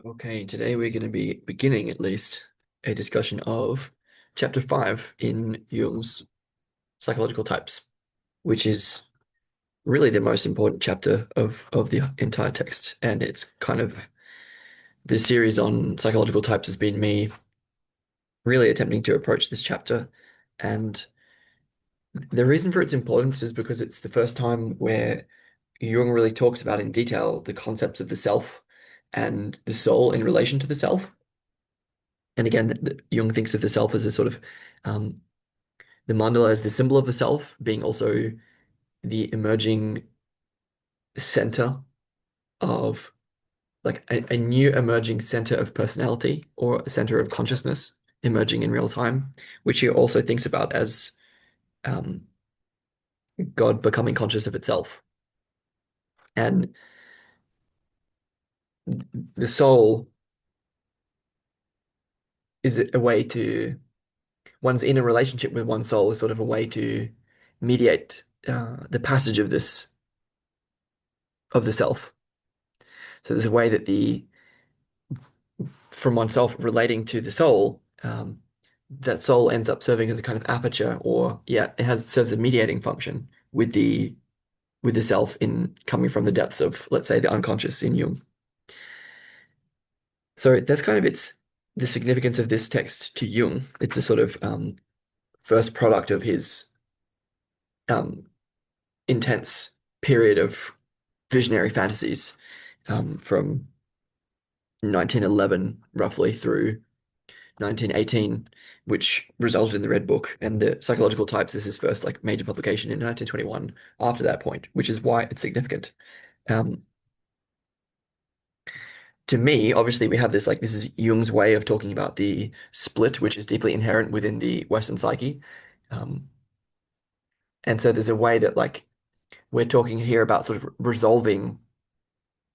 Okay, today we're going to be beginning at least a discussion of chapter 5 in Jung's psychological types, which is really the most important chapter of the entire text. And it's kind of the series on psychological types has been me really attempting to approach this chapter. And the reason for its importance is because it's the first time where Jung really talks about in detail the concepts of the self and the soul in relation to the self. And again, Jung thinks of the self as a sort of um, the mandala as the symbol of the self, being also the emerging center of like a new emerging center of personality or a center of consciousness emerging in real time, which he also thinks about as um, God becoming conscious of itself. And the soul is a way to, one's inner relationship with one's soul is sort of a way to mediate the passage of this, of the self. So there's a way that from oneself relating to the soul, that soul ends up serving as a kind of aperture, or yeah, serves a mediating function with the self in coming from the depths of, let's say, the unconscious in Jung. So that's kind of the significance of this text to Jung. It's a sort of first product of his um, intense period of visionary fantasies from 1911 roughly through 1918, which resulted in the Red Book. And the Psychological Types is his first like major publication in 1921 after that point, which is why it's significant. Um, to me, obviously, we have this like this is Jung's way of talking about the split, which is deeply inherent within the Western psyche. Um, and so there's a way that like we're talking here about sort of resolving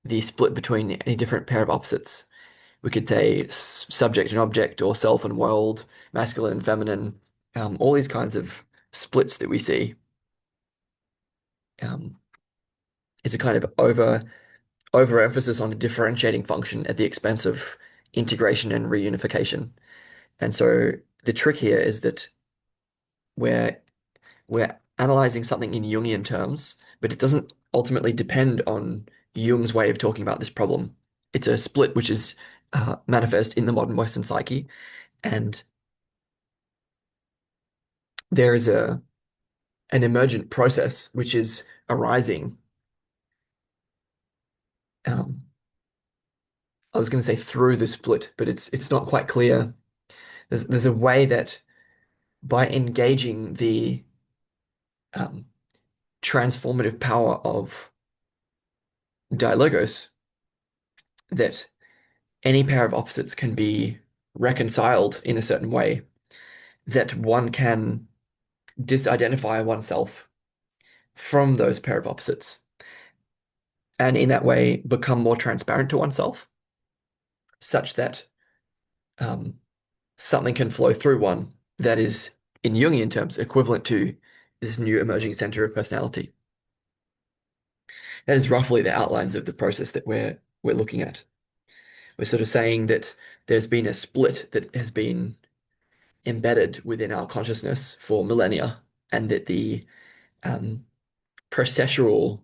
the split between any different pair of opposites. We could say subject and object, or self and world, masculine and feminine, all these kinds of splits that we see. Um, it's a kind of overemphasis on a differentiating function at the expense of integration and reunification. And so the trick here is that we're we're analyzing something in Jungian terms, but it doesn't ultimately depend on Jung's way of talking about this problem. It's a split which is manifest in the modern Western psyche, and there is an emergent process which is arising. Um, I was going to say through the split, but it's not quite clear. There's a way that by engaging the um, transformative power of dialogos, that any pair of opposites can be reconciled in a certain way, that one can disidentify oneself from those pair of opposites, and in that way become more transparent to oneself, such that um, something can flow through one that is, in Jungian terms, equivalent to this new emerging center of personality. That is roughly the outlines of the process that we're looking at. We're sort of saying that there's been a split that has been embedded within our consciousness for millennia, and that the um, processual,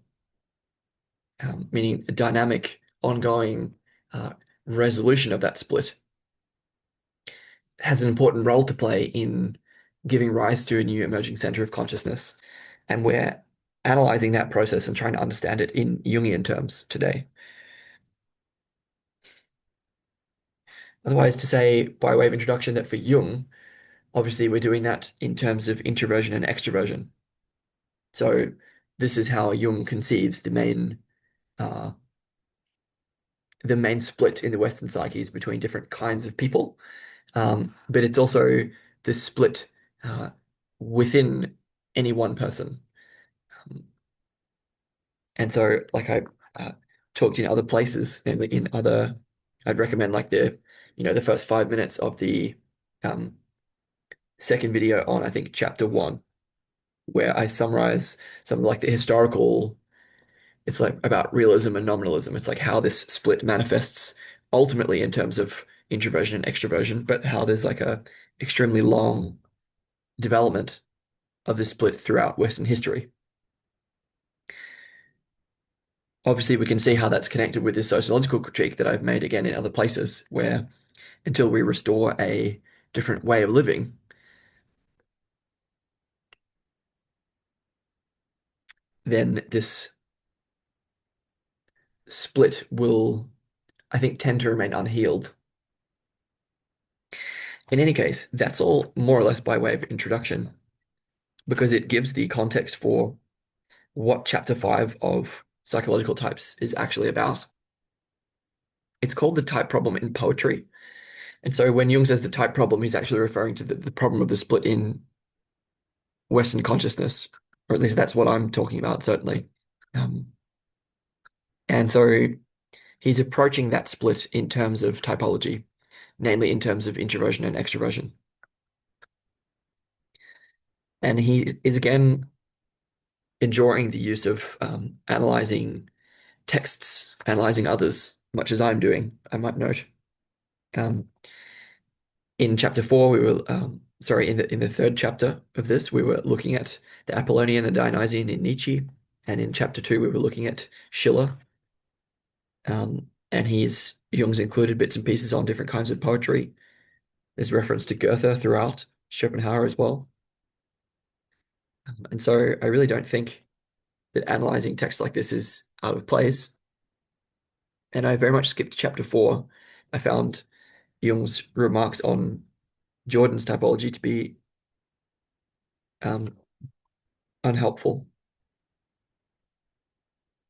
meaning a dynamic, ongoing uh, resolution of that split, has an important role to play in giving rise to a new emerging center of consciousness. And we're analyzing that process and trying to understand it in Jungian terms today. Otherwise, to say, by way of introduction, that for Jung, obviously we're doing that in terms of introversion and extraversion. So this is how Jung conceives uh, the main split in the Western psyches between different kinds of people. But it's also this split within any one person. Um, and so, like I talked in other places, namely in other, I'd recommend like the first 5 minutes of the um, second video on, I think, chapter 1, where I summarize some of like the historical, it's like about realism and nominalism. It's like how this split manifests ultimately in terms of introversion and extroversion, but how there's like a extremely long development of this split throughout Western history. Obviously, we can see how that's connected with this sociological critique that I've made again in other places, where until we restore a different way of living, then this split will, I think, tend to remain unhealed. In any case, that's all more or less by way of introduction, because it gives the context for what chapter 5 of psychological types is actually about. It's called the type problem in poetry. And so when Jung says the type problem, he's actually referring to the problem of the split in Western consciousness, or at least that's what I'm talking about, certainly. Um, and so he's approaching that split in terms of typology, namely in terms of introversion and extroversion. And he is again enjoying the use of analyzing texts, analyzing others, much as I'm doing, I might note. Um, in chapter 4, we were sorry, in the third chapter of this, we were looking at the Apollonian and Dionysian in Nietzsche, and in chapter 2, we were looking at Schiller. And Jung's included bits and pieces on different kinds of poetry. There's reference to Goethe throughout, Schopenhauer as well. And so I really don't think that analyzing text like this is out of place. And I very much skipped chapter 4. I found Jung's remarks on Jordan's typology to be um, unhelpful.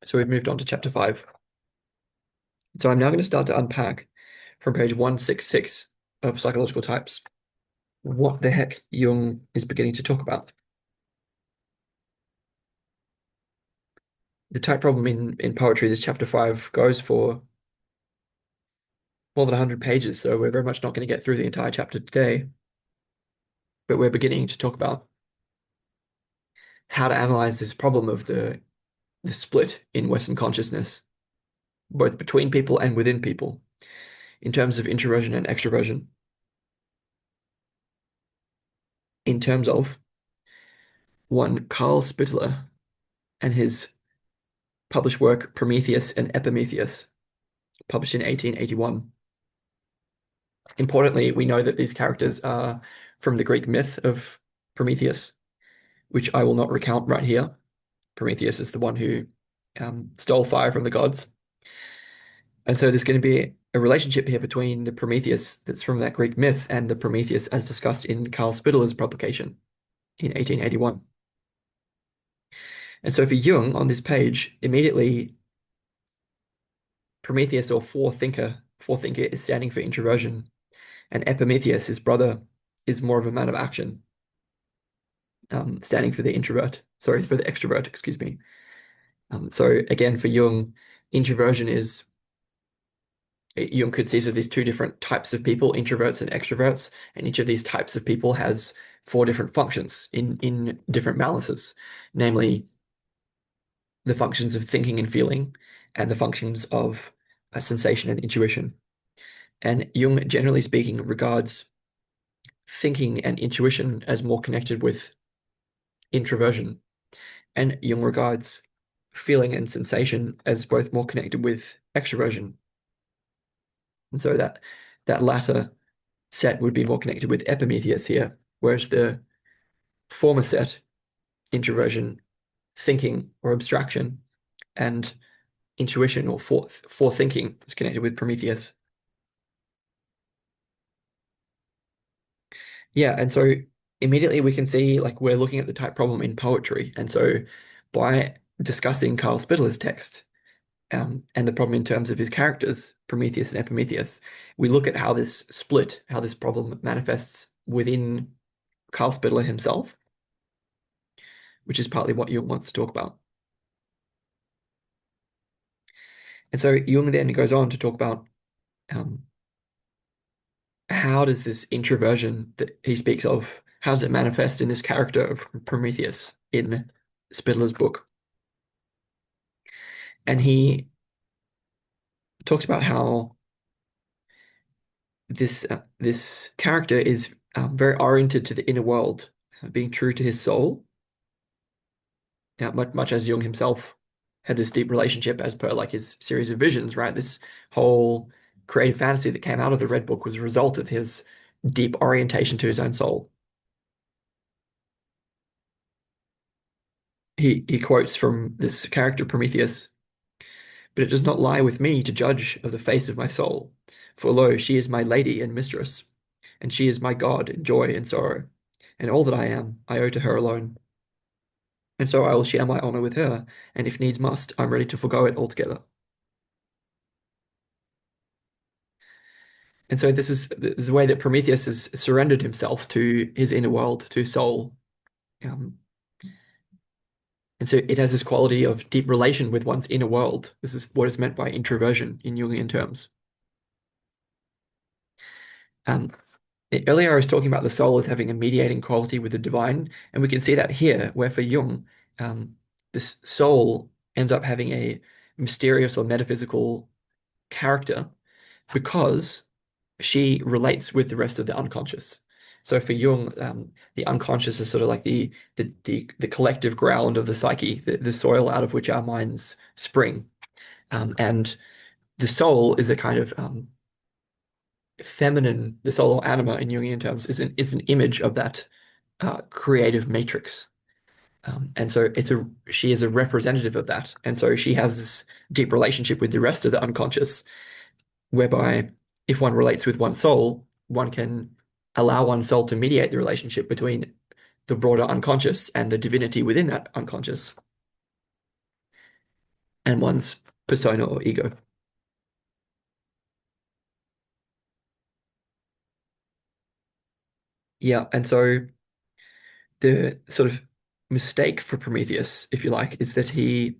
So we've moved on to chapter 5. So I'm now going to start to unpack from page 166 of Psychological Types what the heck Jung is beginning to talk about. The type problem in poetry, this chapter 5, goes for more than 100 pages, so we're very much not going to get through the entire chapter today, but we're beginning to talk about how to analyze this problem of the split in Western consciousness, both between people and within people, in terms of introversion and extroversion, in terms of one Carl Spitteler and his published work Prometheus and Epimetheus, published in 1881. Importantly, we know that these characters are from the Greek myth of Prometheus, which I will not recount right here. Prometheus is the one who stole fire from the gods. And so there's going to be a relationship here between the Prometheus that's from that Greek myth and the Prometheus as discussed in Carl Spitteler's publication in 1881. And so for Jung on this page, immediately Prometheus or forethinker is standing for introversion, and Epimetheus, his brother, is more of a man of action, standing for the extrovert, excuse me. So again, for Jung, introversion is Jung conceives of these two different types of people, introverts and extroverts, and each of these types of people has 4 different functions in different balances, namely the functions of thinking and feeling, and the functions of sensation and intuition. And Jung, generally speaking, regards thinking and intuition as more connected with introversion, and Jung regards feeling and sensation as both more connected with extroversion. And so that latter set would be more connected with Epimetheus here, whereas the former set, introversion, thinking or abstraction, and intuition or forethinking, is connected with Prometheus. Yeah, and so immediately we can see like we're looking at the type problem in poetry. And so by discussing Carl Spitteler's text, and the problem in terms of his characters, Prometheus and Epimetheus, we look at how this problem manifests within Carl Spitteler himself, which is partly what Jung wants to talk about. And so Jung then goes on to talk about how does this introversion that he speaks of, how does it manifest in this character of Prometheus in Spitteler's book? And he talks about how this character is very oriented to the inner world, being true to his soul, much as Jung himself had this deep relationship as per like his series of visions, right? This whole creative fantasy that came out of the Red Book was a result of his deep orientation to his own soul. He quotes from this character Prometheus, but it does not lie with me to judge of the face of my soul. For lo, she is my lady and mistress, and she is my God in joy and sorrow, and all that I am, I owe to her alone. And so I will share my honor with her, and if needs must, I'm ready to forego it altogether. And so this is the way that Prometheus has surrendered himself to his inner world, to soul. Um, and so it has this quality of deep relation with one's inner world. This is what is meant by introversion in Jungian terms. Um, Earlier, I was talking about the soul as having a mediating quality with the divine, and we can see that here, where for Jung, this soul ends up having a mysterious or metaphysical character because she relates with the rest of the unconscious. So for Jung, the unconscious is sort of like the collective ground of the psyche, the soil out of which our minds spring, and the soul is a kind of feminine, the soul or anima in Jungian terms is an image of that creative matrix. And so she is a representative of that. And so she has this deep relationship with the rest of the unconscious, whereby if one relates with one soul, one can allow one soul to mediate the relationship between the broader unconscious and the divinity within that unconscious and one's persona or ego. Yeah, and so the sort of mistake for Prometheus, if you like, is that he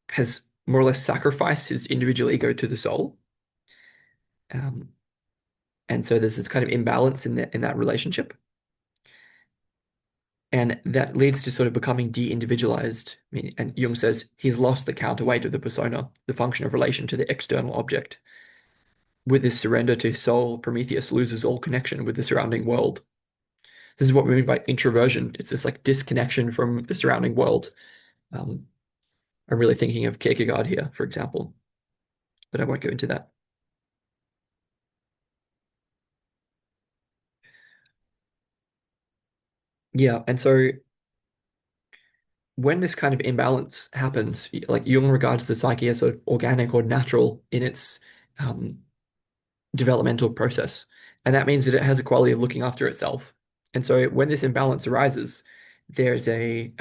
has more or less sacrificed his individual ego to the soul. Um, and so there's this kind of imbalance in that relationship. And that leads to sort of becoming de-individualized. I mean, and Jung says he's lost the counterweight of the persona, the function of relation to the external object. With this surrender to soul, Prometheus loses all connection with the surrounding world. This is what we mean by introversion. It's this like disconnection from the surrounding world. Um, I'm really thinking of Kierkegaard here, for example, but I won't go into that. Yeah, and so when this kind of imbalance happens, like Jung regards the psyche as sort of organic or natural in its um, developmental process. And that means that it has a quality of looking after itself. And so when this imbalance arises, there's a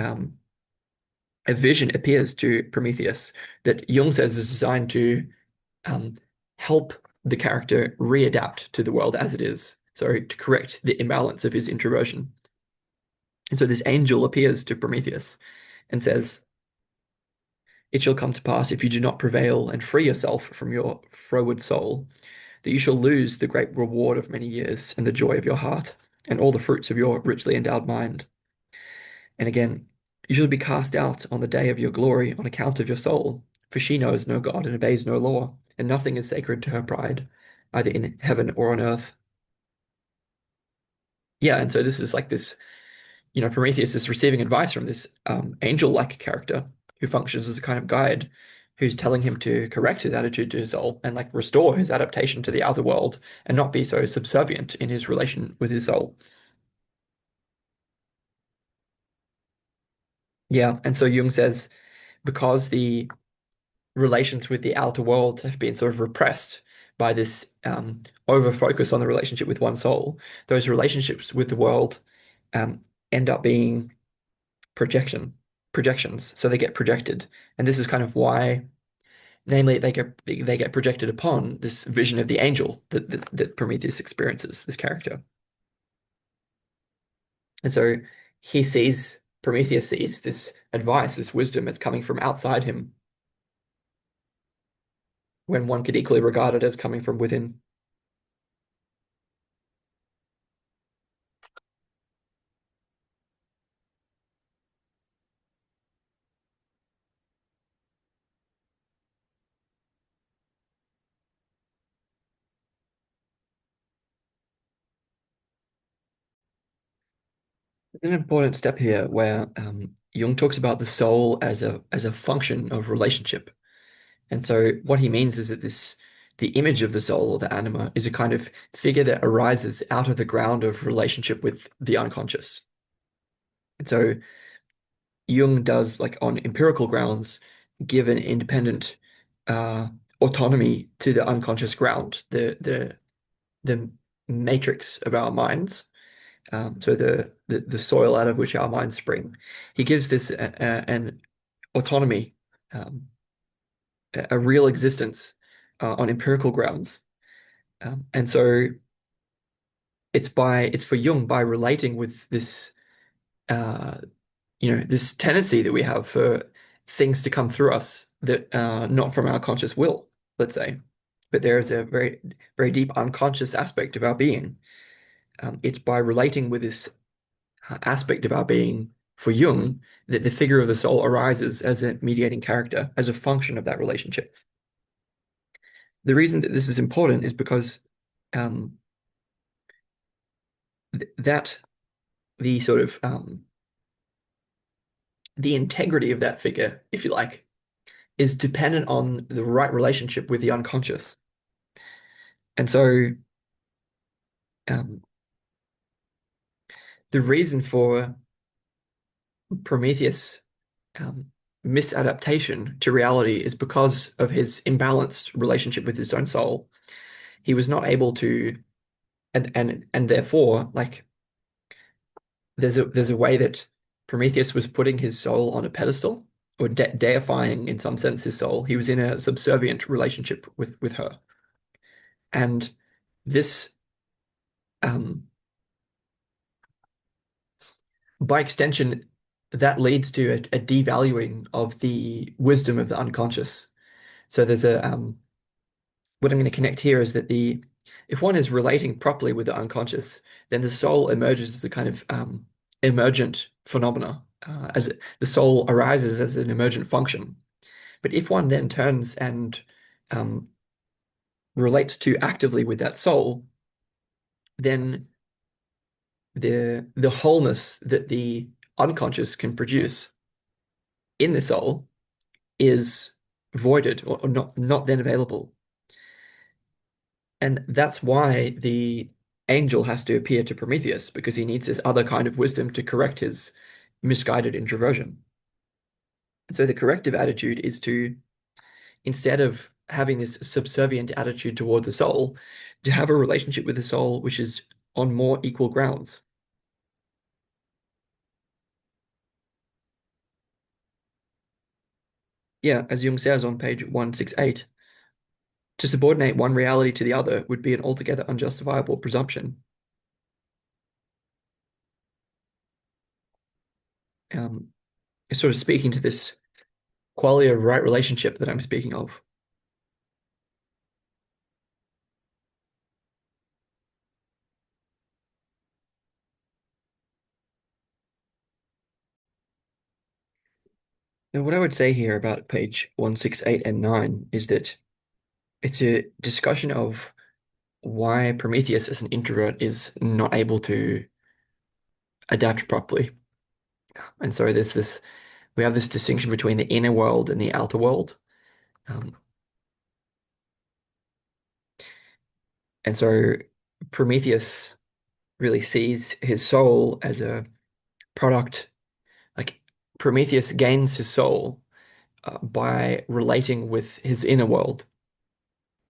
vision appears to Prometheus that Jung says is designed to um, help the character readapt to the world as it is. So to correct the imbalance of his introversion. And so this angel appears to Prometheus and says, "It shall come to pass if you do not prevail and free yourself from your froward soul, that you shall lose the great reward of many years and the joy of your heart and all the fruits of your richly endowed mind. And again, you shall be cast out on the day of your glory on account of your soul, for she knows no God and obeys no law, and nothing is sacred to her pride, either in heaven or on earth." Yeah, and so this is like this, Prometheus is receiving advice from this angel-like character who functions as a kind of guide, who's telling him to correct his attitude to his soul and like restore his adaptation to the outer world and not be so subservient in his relation with his soul. Yeah, and so Jung says because the relations with the outer world have been sort of repressed by this over focus on the relationship with one soul, those relationships with the world end up being projections. So they get projected. And this is kind of why, namely, they get projected upon this vision of the angel that Prometheus experiences, this character. And so Prometheus sees this advice, this wisdom as coming from outside him, when one could equally regard it as coming from within. An important step here where Jung talks about the soul as a function of relationship. And so what he means is that the image of the soul or the anima is a kind of figure that arises out of the ground of relationship with the unconscious. And so Jung does, like on empirical grounds, give an independent uh, autonomy to the unconscious ground, the matrix of our minds. So the soil out of which our minds spring. He gives this an autonomy, um, a real existence on empirical grounds. And so it's for Jung by relating with this uh, this tendency that we have for things to come through us that not from our conscious will, let's say, but there is a very deep unconscious aspect of our being. It's by relating with this aspect of our being for Jung that the figure of the soul arises as a mediating character, as a function of that relationship. The reason that this is important is because um, that the sort of the integrity of that figure, if you like, is dependent on the right relationship with the unconscious. And so um, the reason for Prometheus' um, misadaptation to reality is because of his imbalanced relationship with his own soul. He was not able to, and therefore, like there's a way that Prometheus was putting his soul on a pedestal or de deifying in some sense his soul. He was in a subservient relationship with her, and this um, by extension, that leads to a devaluing of the wisdom of the unconscious. So there's a what I'm going to connect here is that the if one is relating properly with the unconscious, then the soul emerges as a kind of emergent phenomena, the soul arises as an emergent function. But if one then turns and um, relates too actively with that soul, then the wholeness that the unconscious can produce in the soul is voided or not then available. And that's why the angel has to appear to Prometheus, because he needs this other kind of wisdom to correct his misguided introversion. And so the corrective attitude is to, instead of having this subservient attitude toward the soul, to have a relationship with the soul which is on more equal grounds. Yeah, as Jung says on page 168, to subordinate one reality to the other would be an altogether unjustifiable presumption. Um, it's sort of speaking to this quality of right relationship that I'm speaking of. And what I would say here about page 168 and 9 is that it's a discussion of why Prometheus as an introvert is not able to adapt properly. And so we have this distinction between the inner world and the outer world. Um, and so Prometheus really sees his soul as a product, like Prometheus gains his soul by relating with his inner world,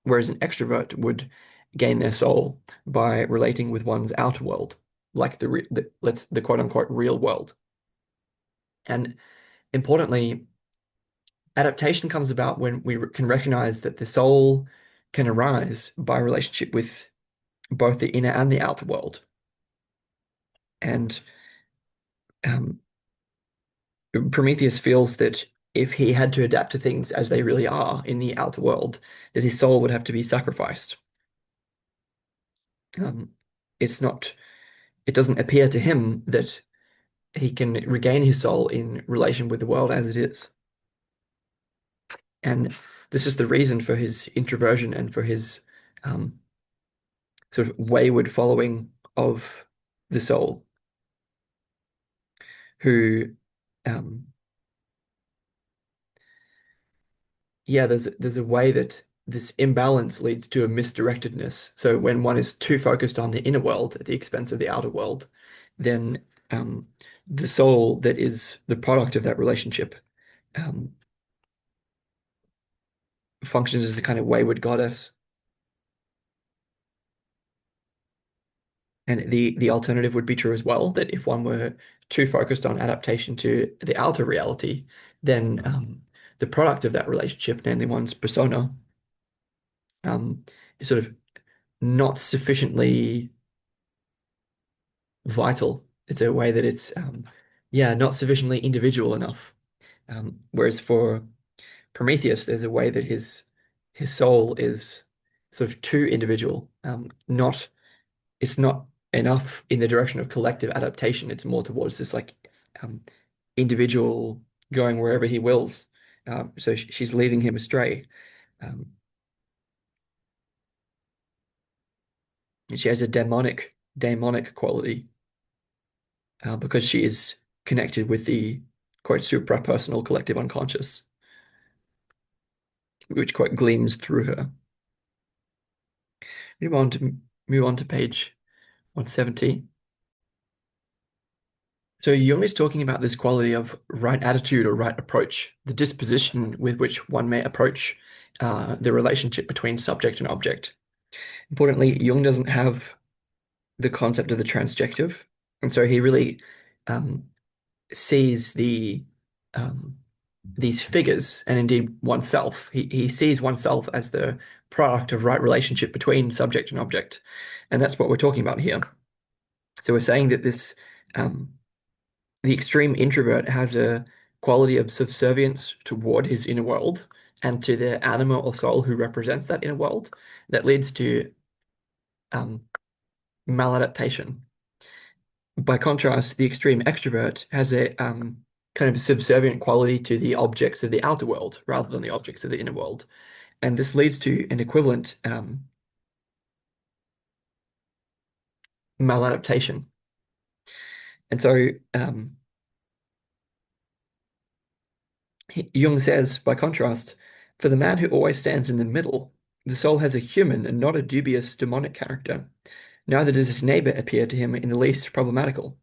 whereas an extrovert would gain their soul by relating with one's outer world, like the quote unquote real world. And importantly, adaptation comes about when we can recognize that the soul can arise by relationship with both the inner and the outer world. And um, Prometheus feels that if he had to adapt to things as they really are in the outer world, that his soul would have to be sacrificed. Um, it's not, it doesn't appear to him that he can regain his soul in relation with the world as it is. And this is the reason for his introversion and for his um, sort of wayward following of the soul. who um yeah, there's a way that this imbalance leads to a misdirectedness. So when one is too focused on the inner world at the expense of the outer world, then um, the soul that is the product of that relationship um, functions as a kind of wayward goddess. And the alternative would be true as well, that if one were too focused on adaptation to the outer reality, then the product of that relationship, namely one's persona, is sort of not sufficiently vital. It's a way that it's yeah, not sufficiently individual enough. Whereas for Prometheus, there's a way that his soul is sort of too individual. Not It's not enough in the direction of collective adaptation. It's more towards this like um, individual going wherever he wills. So she's leading him astray. Um, and she has a demonic quality because she is connected with the quite suprapersonal collective unconscious, which quite gleams through her. Move on to move on to page 170. So Jung is talking about this quality of right attitude or right approach, the disposition with which one may approach the relationship between subject and object. Importantly, Jung doesn't have the concept of the transjective, and so he really um, sees um, these figures and indeed oneself. He sees oneself as the product of right relationship between subject and object, and that's what we're talking about here. So we're saying that this the extreme introvert has a quality of subservience toward his inner world and to the anima or soul who represents that inner world that leads to um, maladaptation. By contrast, the extreme extrovert has a kind of subservient quality to the objects of the outer world rather than the objects of the inner world. And this leads to an equivalent maladaptation. And so Jung says, by contrast, for the man who always stands in the middle, the soul has a human and not a dubious demonic character. Neither does his neighbor appear to him in the least problematical.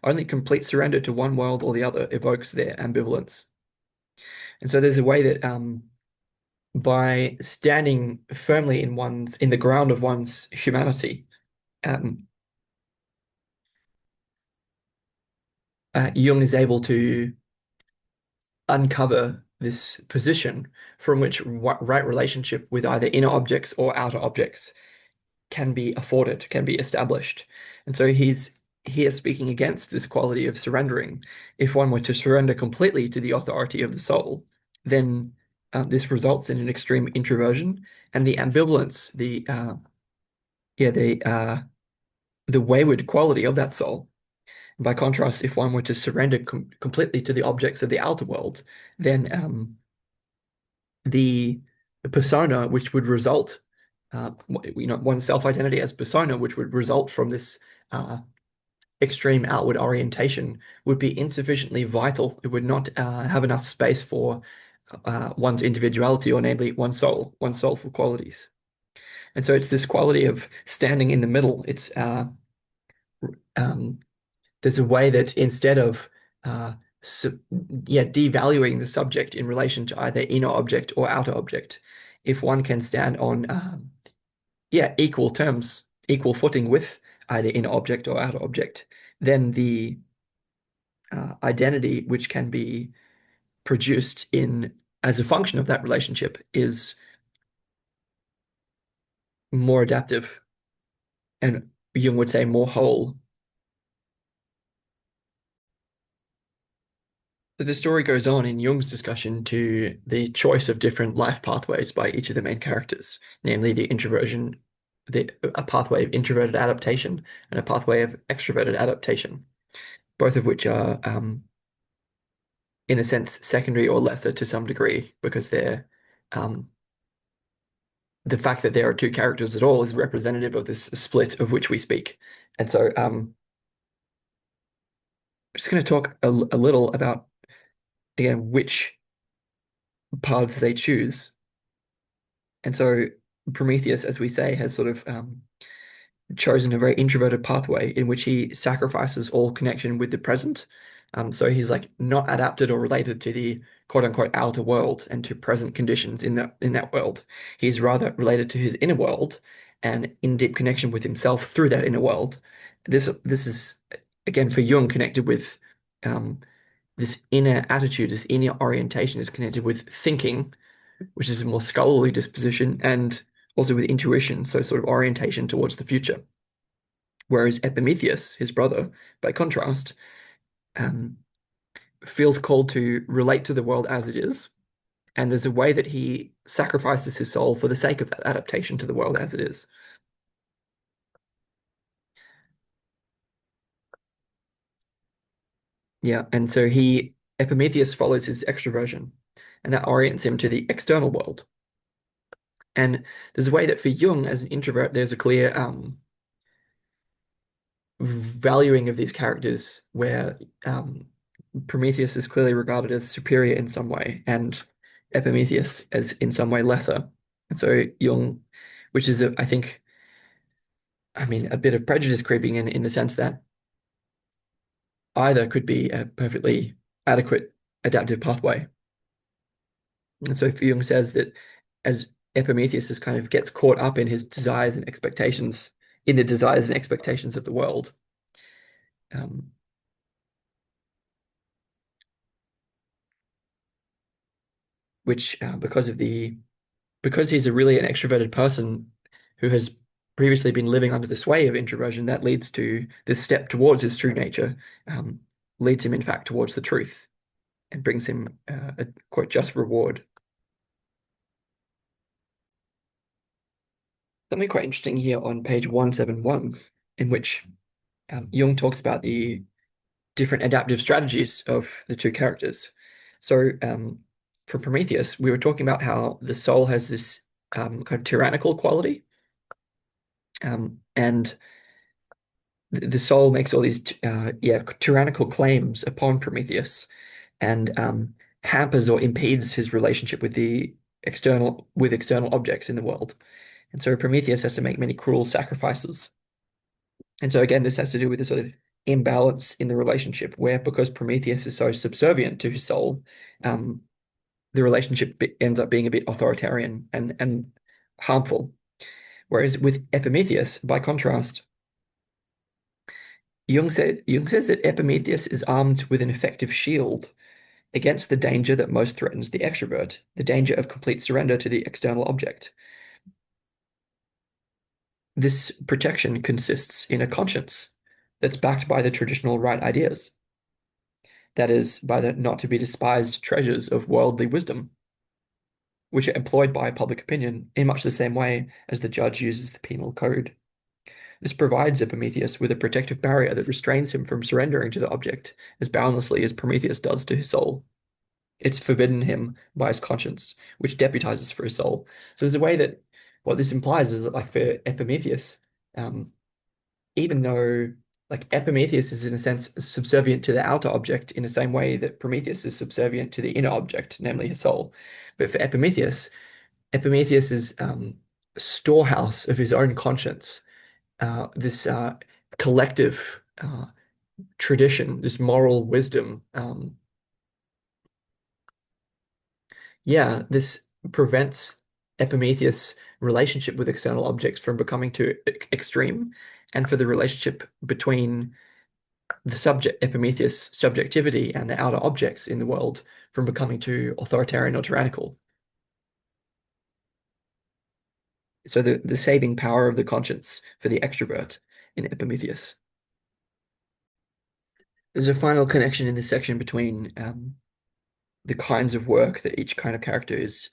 Only complete surrender to one world or the other evokes their ambivalence. And so there's a way that by standing firmly in the ground of one's humanity, um, Jung is able to uncover this position from which right relationship with either inner objects or outer objects can be afforded, can be established. And so he's here speaking against this quality of surrendering. If one were to surrender completely to the authority of the soul, then this results in an extreme introversion and the ambivalence, yeah, the wayward quality of that soul. By contrast, if one were to surrender completely to the objects of the outer world, then the persona which would result, one's self-identity as persona, which would result from this extreme outward orientation, would be insufficiently vital. It would not have enough space for one's individuality, or namely one's soulful qualities. And so it's this quality of standing in the middle. It's um, there's a way that instead of devaluing the subject in relation to either inner object or outer object, if one can stand on equal terms, equal footing with either inner object or outer object, then the identity which can be produced in as a function of that relationship is more adaptive and Jung would say more whole. But the story goes on in Jung's discussion to the choice of different life pathways by each of the main characters, namely a pathway of introverted adaptation and a pathway of extroverted adaptation, both of which are, in a sense, secondary or lesser to some degree because um, the fact that there are two characters at all is representative of this split of which we speak. And so just going to talk a little about, again, which paths they choose. And so Prometheus, as we say, has sort of chosen a very introverted pathway in which he sacrifices all connection with the present. So he's like not adapted or related to the quote unquote outer world and to present conditions in that world. He's rather related to his inner world and in deep connection with himself through that inner world. This is again for Jung connected with um, this inner attitude, this inner orientation is connected with thinking, which is a more scholarly disposition, and also with intuition, so sort of orientation towards the future. Whereas Epimetheus, his brother, by contrast, um, feels called to relate to the world as it is. And there's a way that he sacrifices his soul for the sake of that adaptation to the world as it is. Yeah, and so Epimetheus follows his extraversion, and that orients him to the external world. And there's a way that for Jung, as an introvert, there's a clear valuing of these characters where Prometheus is clearly regarded as superior in some way, and Epimetheus as in some way lesser. And so Jung, which is, I think, I mean, a bit of prejudice creeping in the sense that either could be a perfectly adequate adaptive pathway. And so Jung says that as Epimetheus is kind of gets caught up in his desires and expectations, in the desires and expectations of the world, um, which because he's a really an extroverted person who has previously been living under the sway of introversion, that leads to this step towards his true nature, um, leads him in fact towards the truth and brings him a quite just reward. Something quite interesting here on page 171, in which Jung talks about the different adaptive strategies of the two characters. So for Prometheus, we were talking about how the soul has this kind of tyrannical quality, and the soul makes all these tyrannical claims upon Prometheus and hampers or impedes his relationship with the external objects in the world. And so Prometheus has to make many cruel sacrifices. And so again, this has to do with the sort of imbalance in the relationship where because Prometheus is so subservient to his soul, um, the relationship ends up being a bit authoritarian and harmful. Whereas with Epimetheus, by contrast, Jung says that Epimetheus is armed with an effective shield against the danger that most threatens the extrovert, the danger of complete surrender to the external object. This protection consists in a conscience that's backed by the traditional right ideas, that is, by the not to be despised treasures of worldly wisdom, which are employed by public opinion in much the same way as the judge uses the penal code. This provides Epimetheus with a protective barrier that restrains him from surrendering to the object as boundlessly as Prometheus does to his soul. It's forbidden him by his conscience, which deputizes for his soul. So there's a way that what this implies is that, like for Epimetheus, um, even though like Epimetheus is in a sense subservient to the outer object in the same way that Prometheus is subservient to the inner object, namely his soul. But for Epimetheus, Epimetheus is a storehouse of his own conscience, this collective tradition, this moral wisdom. Yeah, this prevents Epimetheus' relationship with external objects from becoming too extreme, and for the relationship between the subject Epimetheus' subjectivity and the outer objects in the world from becoming too authoritarian or tyrannical. So the saving power of the conscience for the extrovert in Epimetheus. There's a final connection in this section between the kinds of work that each kind of character is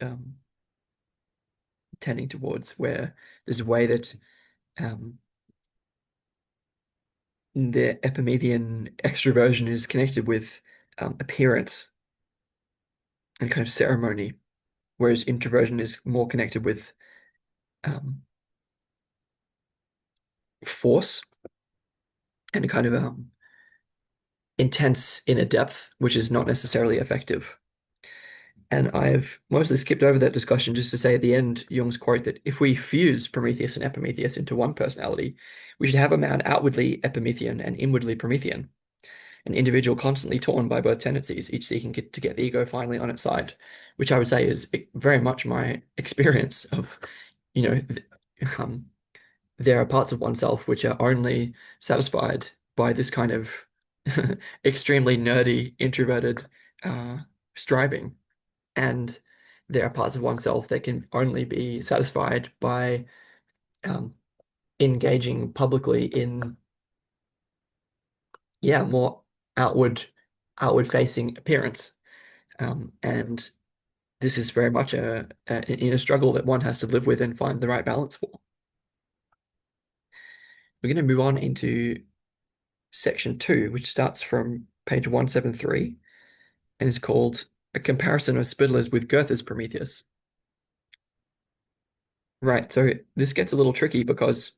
tending towards, where there's a way that um, the Epimethian extroversion is connected with appearance and kind of ceremony, whereas introversion is more connected with um, force and a kind of intense inner depth, which is not necessarily effective. And I've mostly skipped over that discussion just to say at the end, Jung's quote that if we fuse Prometheus and Epimetheus into one personality, we should have a man outwardly Epimethean and inwardly Promethean, an individual constantly torn by both tendencies, each seeking to get the ego finally on its side, which I would say is very much my experience of, you know, um, there are parts of oneself which are only satisfied by this kind of extremely nerdy, introverted striving. And there are parts of oneself that can only be satisfied by um, engaging publicly in, yeah, more outward facing appearance. And this is very much an inner struggle that one has to live with and find the right balance for. We're going to move on into section 2, which starts from page 173 and is called A Comparison of Spittlers with Goethe's Prometheus. Right, so this gets a little tricky because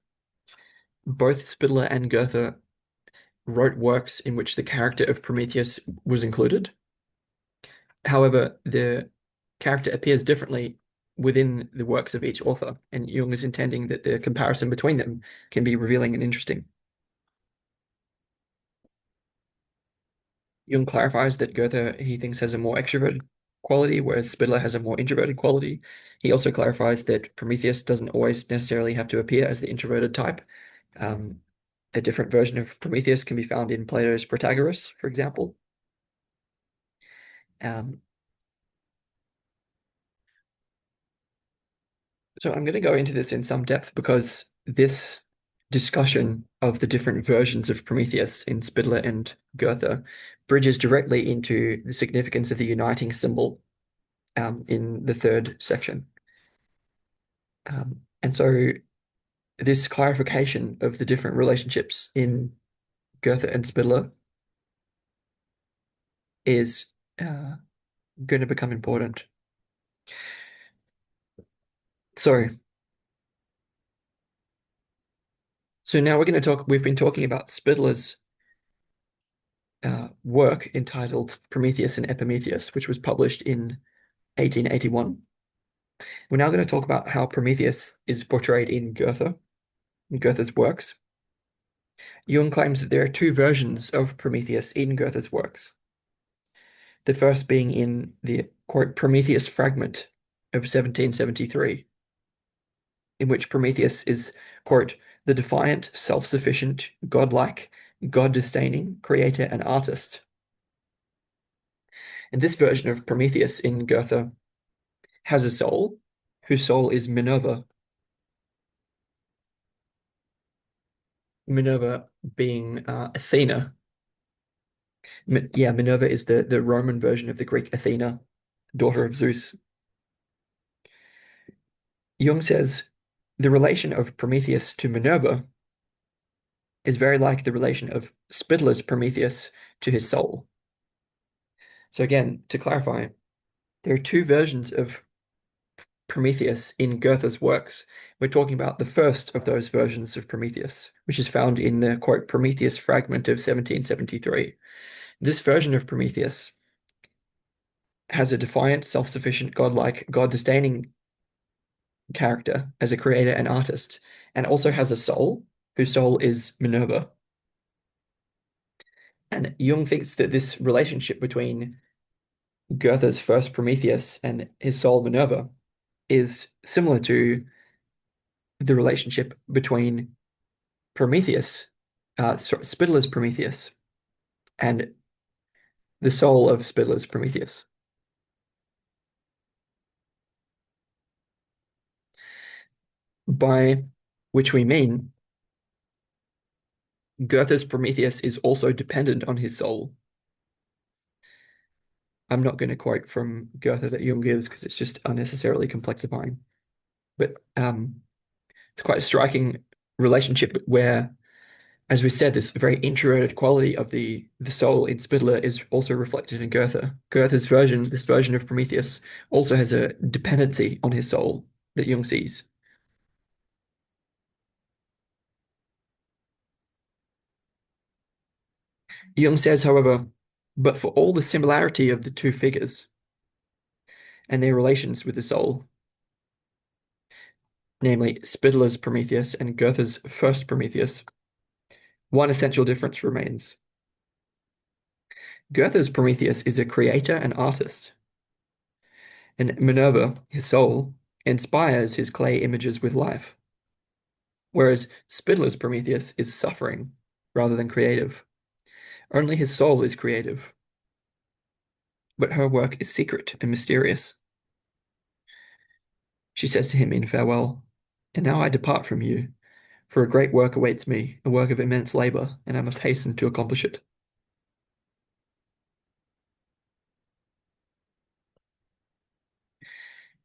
both Spitteler and Goethe wrote works in which the character of Prometheus was included. However, the character appears differently within the works of each author, and Jung is intending that the comparison between them can be revealing and interesting. Jung clarifies that Goethe, he thinks, has a more extroverted quality, whereas Spitteler has a more introverted quality. He also clarifies that Prometheus doesn't always necessarily have to appear as the introverted type. A different version of Prometheus can be found in Plato's Protagoras, for example. Um, so I'm going to go into this in some depth because this discussion of the different versions of Prometheus in Spitteler and Goethe bridges directly into the significance of the uniting symbol in the third section. And so this clarification of the different relationships in Goethe and Spitteler is going to become important. So now we're going to talk, we've been talking about Spittler's work entitled Prometheus and Epimetheus, which was published in 1881. We're now going to talk about how Prometheus is portrayed in Goethe's works. Jung claims that there are two versions of Prometheus in Goethe's works. The first being in the, quote, Prometheus fragment of 1773, in which Prometheus is, quote, the defiant, self-sufficient, godlike, God-disdaining creator and artist. And this version of Prometheus in Goethe has a soul, whose soul is Minerva. Minerva being Athena. Minerva is the Roman version of the Greek Athena, daughter of Zeus. Jung says the relation of Prometheus to Minerva is very like the relation of Spittler's Prometheus to his soul. So again, to clarify, there are two versions of Prometheus in Goethe's works. We're talking about the first of those versions of Prometheus, which is found in the, quote, Prometheus fragment of 1773. This version of Prometheus has a defiant, self-sufficient, godlike, God-disdaining character as a creator and artist, and also has a soul, whose soul is Minerva. And Jung thinks that this relationship between Goethe's first Prometheus and his soul Minerva is similar to the relationship between Prometheus, Spittler's Prometheus, and the soul of Spittler's Prometheus. By which we mean Goethe's Prometheus is also dependent on his soul. I'm not going to quote from Goethe that Jung gives because it's just unnecessarily complexifying. But it's quite a striking relationship where, as we said, this very introverted quality of the soul in Spitteler is also reflected in Goethe. Goethe's version, this version of Prometheus, also has a dependency on his soul that Jung sees. Jung says, however, but for all the similarity of the two figures and their relations with the soul, namely Spitteler's Prometheus and Goethe's first Prometheus, one essential difference remains. Goethe's Prometheus is a creator and artist, and Minerva, his soul, inspires his clay images with life, whereas Spitteler's Prometheus is suffering rather than creative. Only his soul is creative, but her work is secret and mysterious. She says to him in farewell, "And now I depart from you, for a great work awaits me, a work of immense labor, and I must hasten to accomplish it."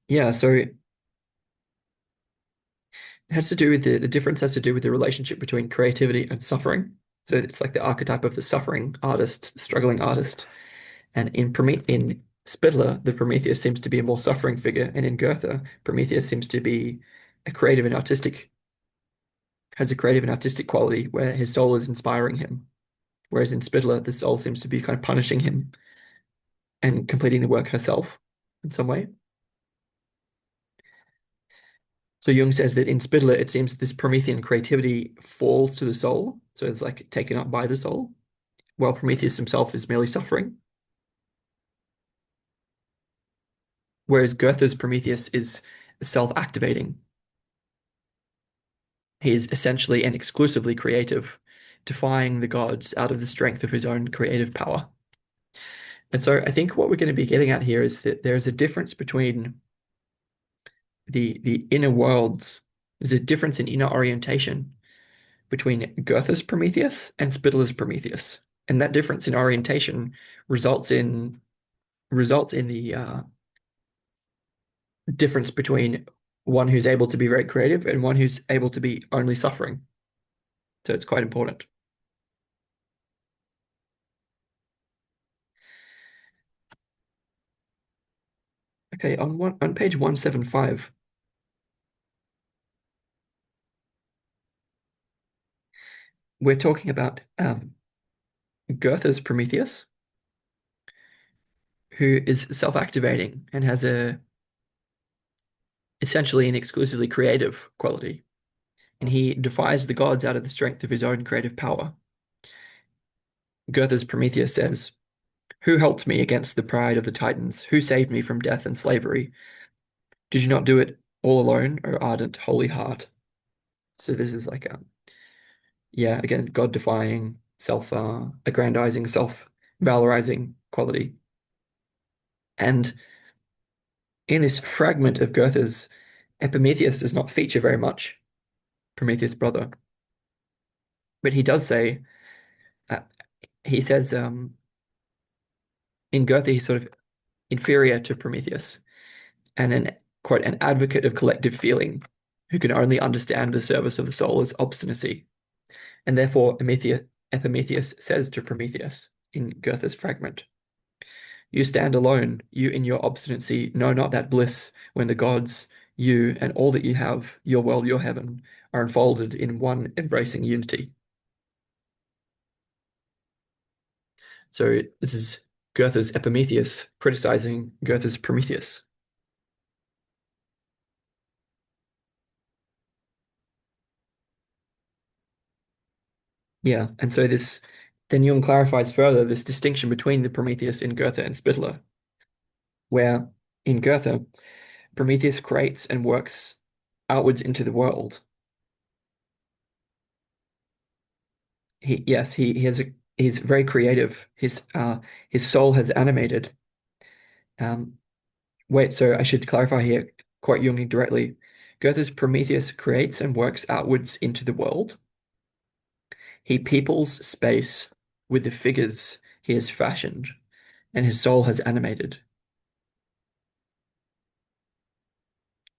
Yeah, so it has to do with the difference has to do with the relationship between creativity and suffering. So it's like the archetype of the suffering artist, the struggling artist. And in Spitler, the Prometheus seems to be a more suffering figure, and in Goethe, Prometheus seems to be a creative and artistic, has a creative and artistic quality where his soul is inspiring him. Whereas in Spitler, the soul seems to be kind of punishing him and completing the work herself in some way. So Jung says that in Spitler, it seems this Promethean creativity falls to the soul, so it's like taken up by the soul, while Prometheus himself is merely suffering. Whereas Goethe's Prometheus is self-activating. He is essentially and exclusively creative, defying the gods out of the strength of his own creative power. And so I think what we're going to be getting at here is that there's a difference between the inner worlds. There's a difference in inner orientation between Goethe's Prometheus and Spitteler's Prometheus. And that difference in orientation results in the difference between one who's able to be very creative and one who's able to be only suffering. So it's quite important. Okay, on page 175, we're talking about Goethe's Prometheus, who is self-activating and has a essentially an exclusively creative quality, and he defies the gods out of the strength of his own creative power. Goethe's Prometheus says, "Who helped me against the pride of the Titans? Who saved me from death and slavery? Did you not do it all alone, O ardent, holy heart?" So this is like yeah, again, God-defying, self-aggrandizing, self-valorizing quality. And in this fragment of Goethe's, Epimetheus does not feature very much, Prometheus' brother. But he does say, uh, he says, in Goethe, he's sort of inferior to Prometheus and quote, an advocate of collective feeling who can only understand the service of the soul as obstinacy. And therefore, Epimetheus says to Prometheus in Goethe's fragment, "You stand alone, you in your obstinacy know not that bliss when the gods, you, and all that you have, your world, your heaven, are enfolded in one embracing unity." So this is Goethe's Epimetheus criticizing Goethe's Prometheus. Yeah, and so this then Jung clarifies further this distinction between the Prometheus in Goethe and Spitteler, where in Goethe, Prometheus creates and works outwards into the world. He's very creative. His soul has animated. Um, wait, so I should clarify here, quote Jung directly. Goethe's Prometheus creates and works outwards into the world. He peoples space with the figures he has fashioned, and his soul has animated.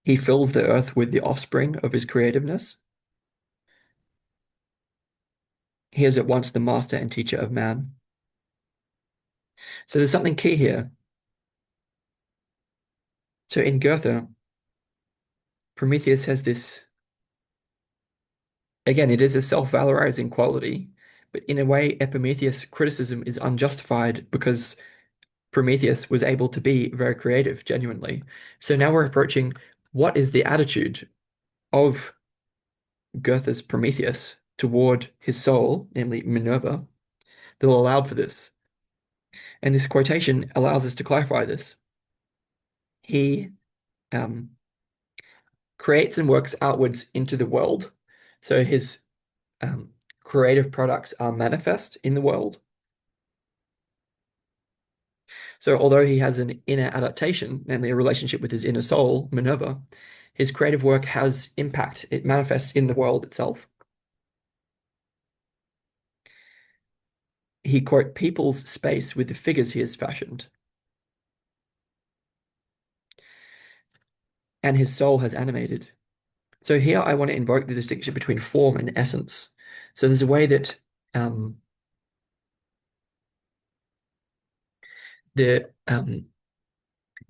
He fills the earth with the offspring of his creativeness. He is at once the master and teacher of man. So there's something key here. So in Goethe, Prometheus has this, again, it is a self-valorizing quality, But in a way, Epimetheus' criticism is unjustified because Prometheus was able to be very creative, genuinely. So now we're approaching what is the attitude of Goethe's Prometheus toward his soul, namely Minerva, that allowed for this. And this quotation allows us to clarify this. He um, creates and works outwards into the world. So his um, creative products are manifest in the world. So although he has an inner adaptation, namely a relationship with his inner soul, Minerva, his creative work has impact. It manifests in the world itself. He, quote, peoples space with the figures he has fashioned, and his soul has animated. So here I want to invoke the distinction between form and essence. So there's a way that the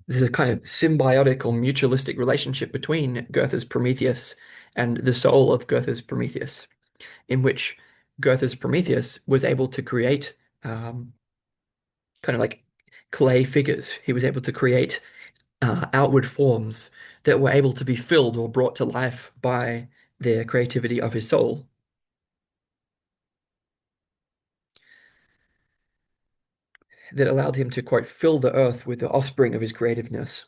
there's a kind of symbiotic or mutualistic relationship between Goethe's Prometheus and the soul of Goethe's Prometheus, in which Goethe's Prometheus was able to create kind of like clay figures. He was able to create outward forms that were able to be filled or brought to life by the creativity of his soul. That allowed him to, quote, fill the earth with the offspring of his creativeness.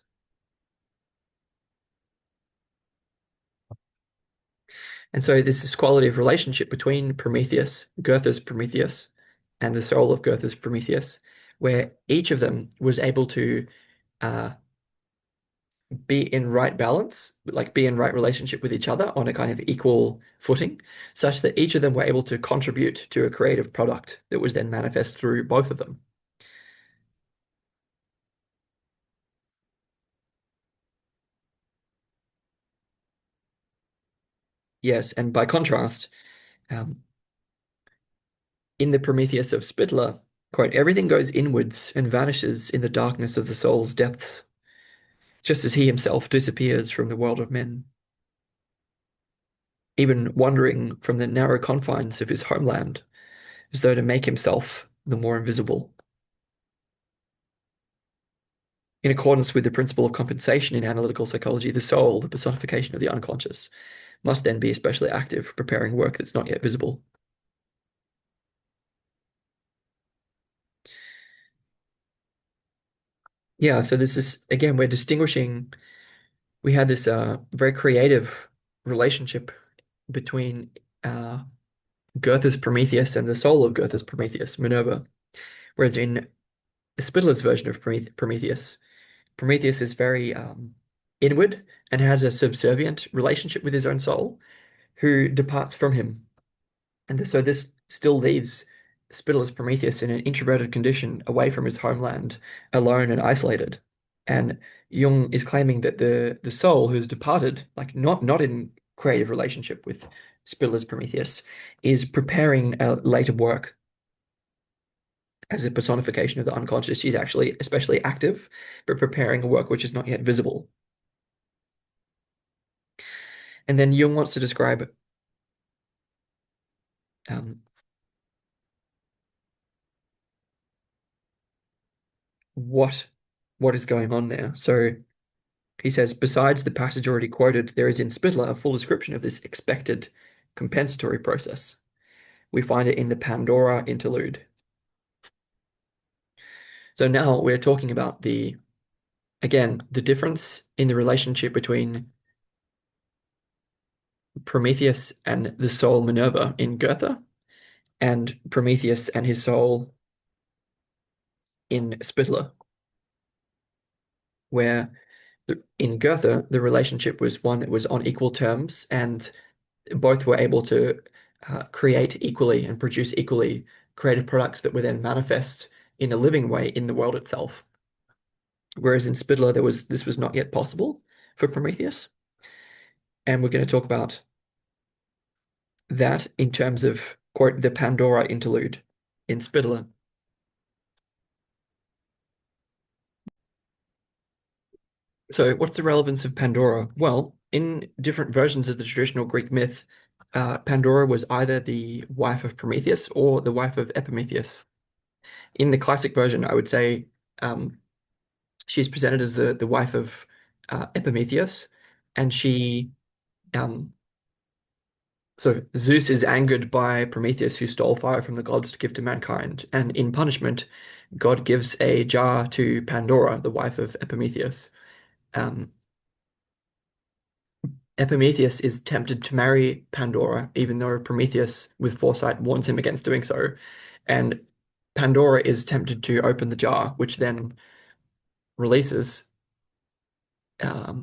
And so there's this quality of relationship between Prometheus, Goethe's Prometheus, and the soul of Goethe's Prometheus, where each of them was able to uh, be in right balance, like be in right relationship with each other on a kind of equal footing, such that each of them were able to contribute to a creative product that was then manifest through both of them. Yes, and by contrast, um, in the Prometheus of Spitteler, quote, everything goes inwards and vanishes in the darkness of the soul's depths, just as he himself disappears from the world of men, even wandering from the narrow confines of his homeland, as though to make himself the more invisible. In accordance with the principle of compensation in analytical psychology, the soul, the personification of the unconscious, must then be especially active, preparing work that's not yet visible. Yeah, so this is, again, we're distinguishing, we had this very creative relationship between uh, Goethe's Prometheus and the soul of Goethe's Prometheus, Minerva. Whereas in Spitler's version of Prometheus, Prometheus is very inward and has a subservient relationship with his own soul, who departs from him. And so this still leaves Spitler's Prometheus in an introverted condition away from his homeland, alone and isolated. And Jung is claiming that the soul who's departed, like not in creative relationship with Spitler's Prometheus, is preparing a later work as a personification of the unconscious. She's actually especially active, but preparing a work which is not yet visible. And then Jung wants to describe um, what what is going on there. So he says, besides the passage already quoted, there is in Spitler a full description of this expected compensatory process. We find it in the Pandora interlude. So now we're talking about again, the difference in the relationship between Prometheus and the soul Minerva in Goethe, and Prometheus and his soul in Spitler, where in Goethe, the relationship was one that was on equal terms, and both were able to create equally and produce equally creative products that were then manifest in a living way in the world itself. Whereas in Spitler, this was not yet possible for Prometheus. And we're going to talk about that in terms of, quote, the Pandora interlude in Spitler. So what's the relevance of Pandora? Well, in different versions of the traditional Greek myth, Pandora was either the wife of Prometheus or the wife of Epimetheus. In the classic version, I would say um, she's presented as the wife of Epimetheus, and um, so Zeus is angered by Prometheus, who stole fire from the gods to give to mankind, and in punishment, God gives a jar to Pandora, the wife of Epimetheus. Um, Epimetheus is tempted to marry Pandora, even though Prometheus, with foresight, warns him against doing so. And Pandora is tempted to open the jar, which then releases. Let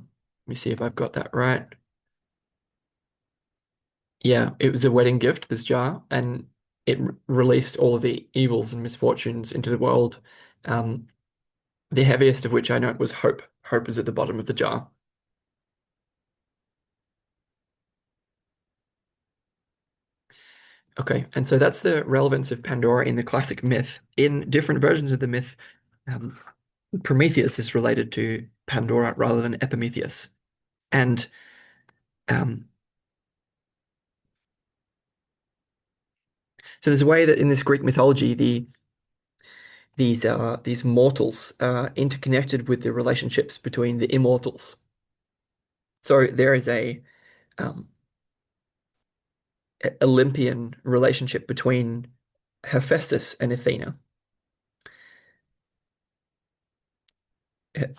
me see if I've got that right. Yeah, it was a wedding gift, this jar, and it released all of the evils and misfortunes into the world. Um, the heaviest of which I note was hope. Hope is at the bottom of the jar. Okay, and so that's the relevance of Pandora in the classic myth. In different versions of the myth, um, Prometheus is related to Pandora rather than Epimetheus. And um, so there's a way that in this Greek mythology, these mortals are interconnected with the relationships between the immortals. So there is um, a Olympian relationship between Hephaestus and Athena.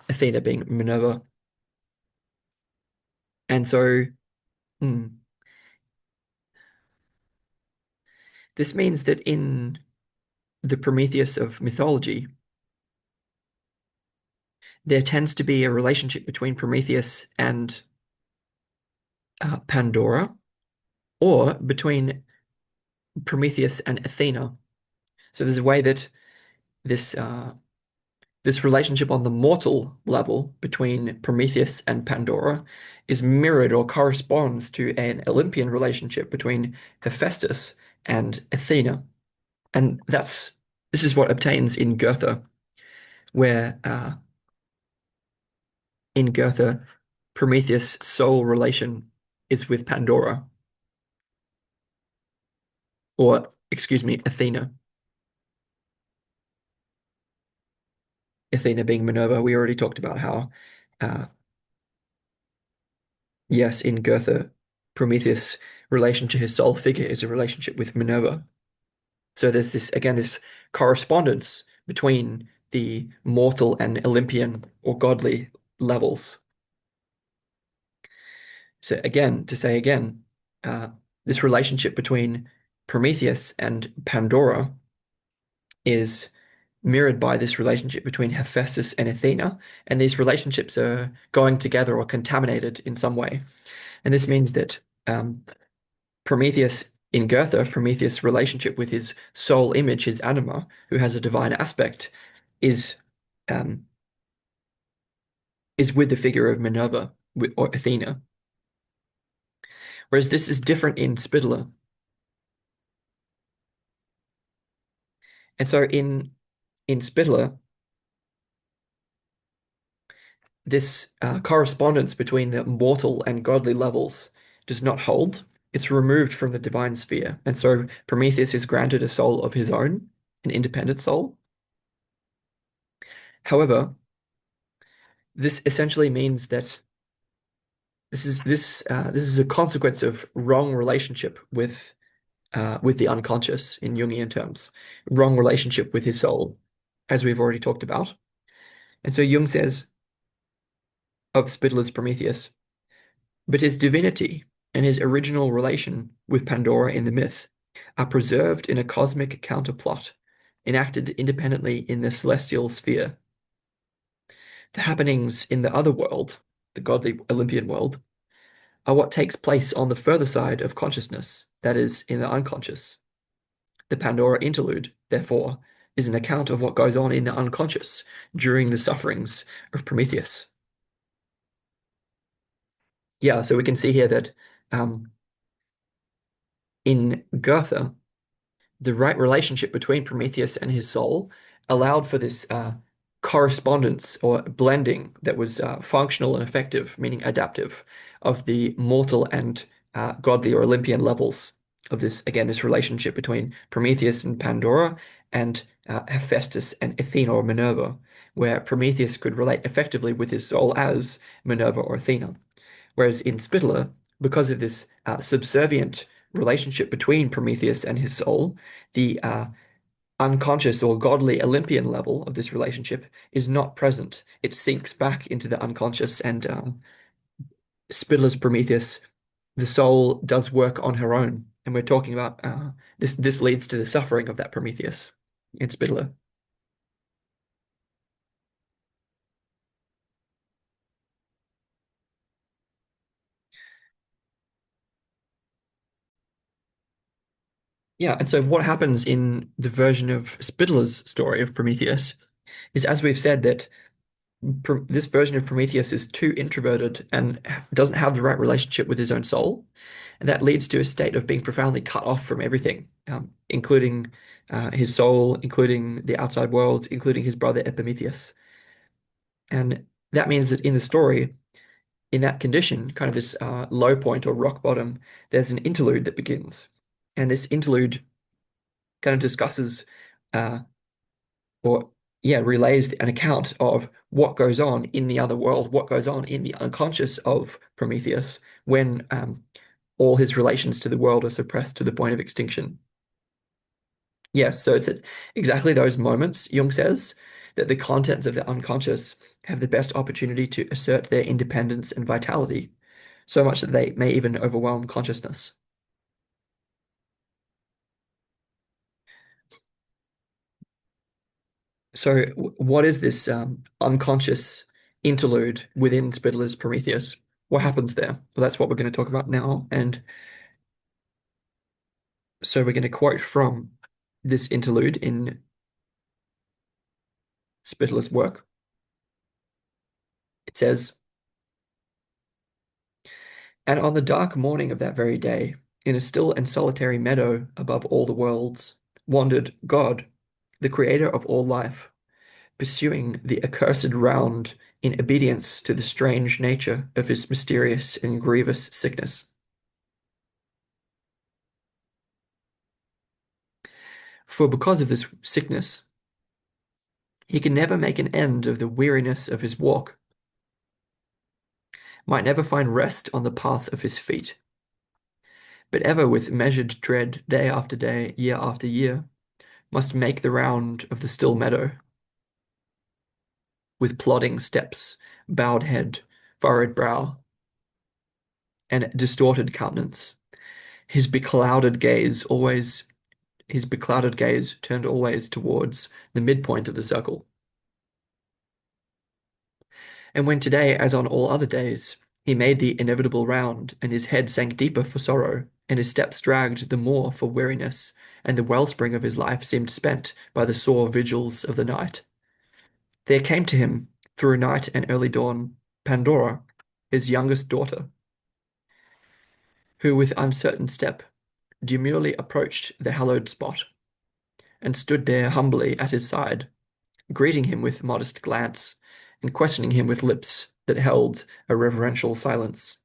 Athena being Minerva. And so hmm, this means that in the Prometheus of mythology, there tends to be a relationship between Prometheus and Pandora, or between Prometheus and Athena. So there's a way that this this relationship on the mortal level between Prometheus and Pandora is mirrored or corresponds to an Olympian relationship between Hephaestus and Athena. And this is what obtains in Goethe, where in Goethe, Prometheus' sole relation is with Pandora, or excuse me, Athena. Athena being Minerva. We already talked about how, uh, yes, in Goethe, Prometheus' relation to his soul figure is a relationship with Minerva. So there's this, again, this correspondence between the mortal and Olympian or godly levels. So again, to say again, uh, this relationship between Prometheus and Pandora is mirrored by this relationship between Hephaestus and Athena, and these relationships are going together or contaminated in some way. And this means that Prometheus in Goethe, Prometheus' relationship with his soul image, his anima, who has a divine aspect, is um, is with the figure of Minerva or Athena. Whereas this is different in Spitteler. And so in Spitteler, this correspondence between the mortal and godly levels does not hold. It's removed from the divine sphere. And so Prometheus is granted a soul of his own, an independent soul. However, this essentially means that this is a consequence of wrong relationship with the unconscious in Jungian terms, wrong relationship with his soul, as we've already talked about. And so Jung says of Spitteler's Prometheus, but his divinity and his original relation with Pandora in the myth are preserved in a cosmic counterplot, enacted independently in the celestial sphere. The happenings in the other world, the godly Olympian world, are what takes place on the further side of consciousness, that is, in the unconscious. The Pandora interlude, therefore, is an account of what goes on in the unconscious during the sufferings of Prometheus. Yeah, so we can see here that um, in Goethe, the right relationship between Prometheus and his soul allowed for this correspondence or blending that was functional and effective, meaning adaptive, of the mortal and godly or Olympian levels of this, again, this relationship between Prometheus and Pandora and Hephaestus and Athena or Minerva, where Prometheus could relate effectively with his soul as Minerva or Athena. Whereas in Spitteler, because of this subservient relationship between Prometheus and his soul, the unconscious or godly Olympian level of this relationship is not present. It sinks back into the unconscious, and Spitteler's Prometheus, the soul does work on her own. And we're talking about this. This leads to the suffering of that Prometheus in Spitteler. Yeah, and so what happens in the version of Spitteler's story of Prometheus is, as we've said, that this version of Prometheus is too introverted and doesn't have the right relationship with his own soul. And that leads to a state of being profoundly cut off from everything, including his soul, including the outside world, including his brother Epimetheus. And that means that in the story, in that condition, kind of this low point or rock bottom, there's an interlude that begins. And this interlude kind of discusses uh, or relays an account of what goes on in the other world, what goes on in the unconscious of Prometheus when all his relations to the world are suppressed to the point of extinction. Yes, so it's at exactly those moments, Jung says, that the contents of the unconscious have the best opportunity to assert their independence and vitality, so much that they may even overwhelm consciousness. So, what is this unconscious interlude within Spitler's Prometheus? What happens there? Well, that's what we're going to talk about now. And so, we're going to quote from this interlude in Spitler's work. It says, "And on the dark morning of that very day, in a still and solitary meadow above all the worlds, wandered God, the creator of all life, pursuing the accursed round in obedience to the strange nature of his mysterious and grievous sickness. For because of this sickness, he can never make an end of the weariness of his walk, might never find rest on the path of his feet, but ever with measured tread, day after day, year after year, must make the round of the still meadow, with plodding steps, bowed head, furrowed brow, and distorted countenance, his beclouded gaze always his beclouded gaze turned always towards the midpoint of the circle. And when today, as on all other days, he made the inevitable round, and his head sank deeper for sorrow, and his steps dragged the more for weariness, and the wellspring of his life seemed spent by the sore vigils of the night, there came to him, through night and early dawn, Pandora, his youngest daughter, who with uncertain step demurely approached the hallowed spot, and stood there humbly at his side, greeting him with modest glance, and questioning him with lips that held a reverential silence.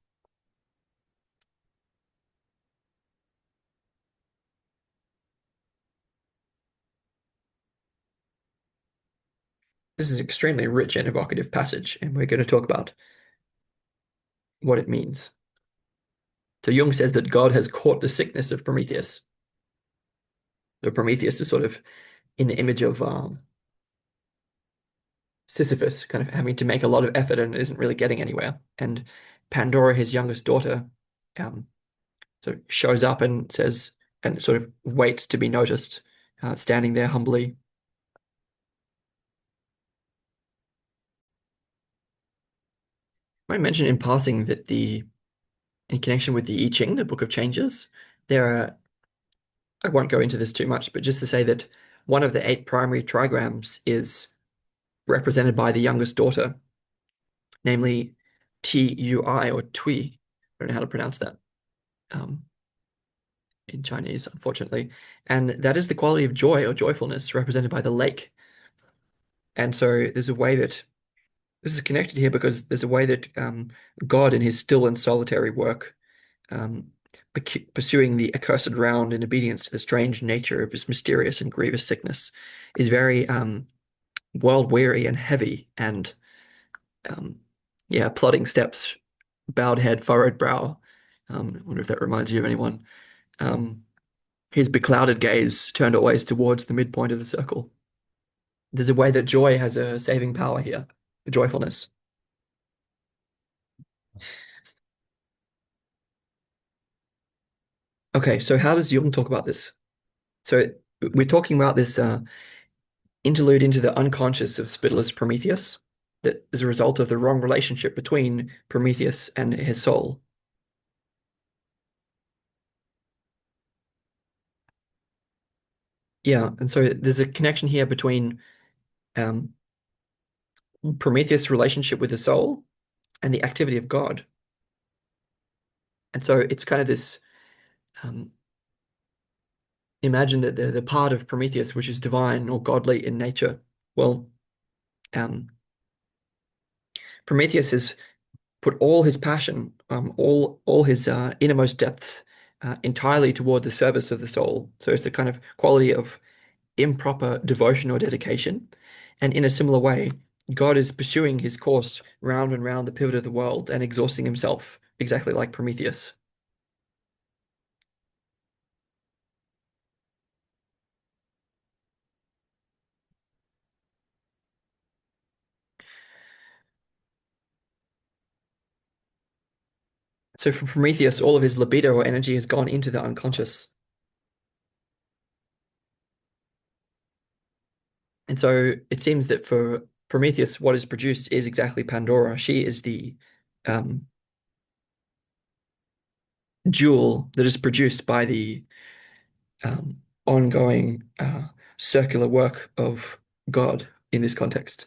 This is an extremely rich and evocative passage, and we're going to talk about what it means. So Jung says that God has caught the sickness of Prometheus. So Prometheus is sort of in the image of Sisyphus, kind of having to make a lot of effort and isn't really getting anywhere. And Pandora, his youngest daughter, um, so shows up and says, and sort of waits to be noticed, standing there humbly. I mentioned in passing that in connection with the I Ching, the Book of Changes, there are, I won't go into this too much, but just to say that one of the eight primary trigrams is represented by the youngest daughter, namely Tui or Tui. I don't know how to pronounce that um, in Chinese, unfortunately. And that is the quality of joy or joyfulness represented by the lake. And so there's a way that this is connected here because there's a way that God in his still and solitary work pursuing the accursed round in obedience to the strange nature of his mysterious and grievous sickness, is very world weary and heavy and um, yeah, plodding steps, bowed head, furrowed brow. I wonder if that reminds you of anyone. Um, his beclouded gaze turned always towards the midpoint of the circle. There's a way that joy has a saving power here, joyfulness. Okay, so how does Jung talk about this? So we're talking about this interlude into the unconscious of Spitteler's Prometheus that is a result of the wrong relationship between Prometheus and his soul. Yeah, and so there's a connection here between um, Prometheus' relationship with the soul and the activity of God. And so it's kind of this um, imagine that the part of Prometheus which is divine or godly in nature. Well, um, Prometheus has put all his passion, all his innermost depths, entirely toward the service of the soul. So it's a kind of quality of improper devotion or dedication. And in a similar way, God is pursuing his course round and round the pivot of the world and exhausting himself, exactly like Prometheus. So for Prometheus, all of his libido or energy has gone into the unconscious. And so it seems that for Prometheus, what is produced is exactly Pandora. She is the um, jewel that is produced by the ongoing circular work of God in this context.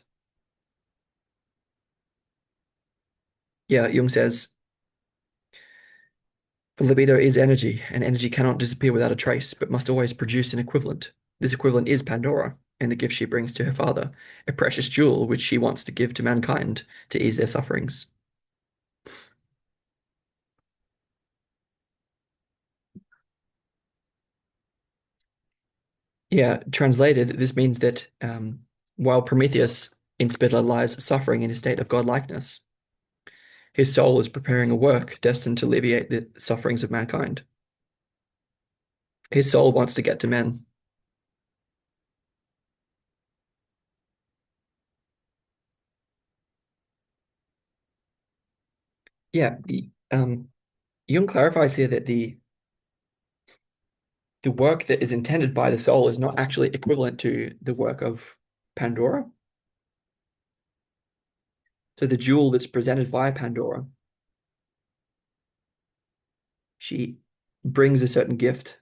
Yeah, Jung says, the libido is energy, and energy cannot disappear without a trace, but must always produce an equivalent. This equivalent is Pandora, and the gift she brings to her father, a precious jewel which she wants to give to mankind to ease their sufferings. Yeah, translated, this means that while Prometheus in Spitler lies suffering in a state of godlikeness, his soul is preparing a work destined to alleviate the sufferings of mankind. His soul wants to get to men. Yeah, Jung clarifies here that the work that is intended by the soul is not actually equivalent to the work of Pandora. So the jewel that's presented by Pandora, she brings a certain gift.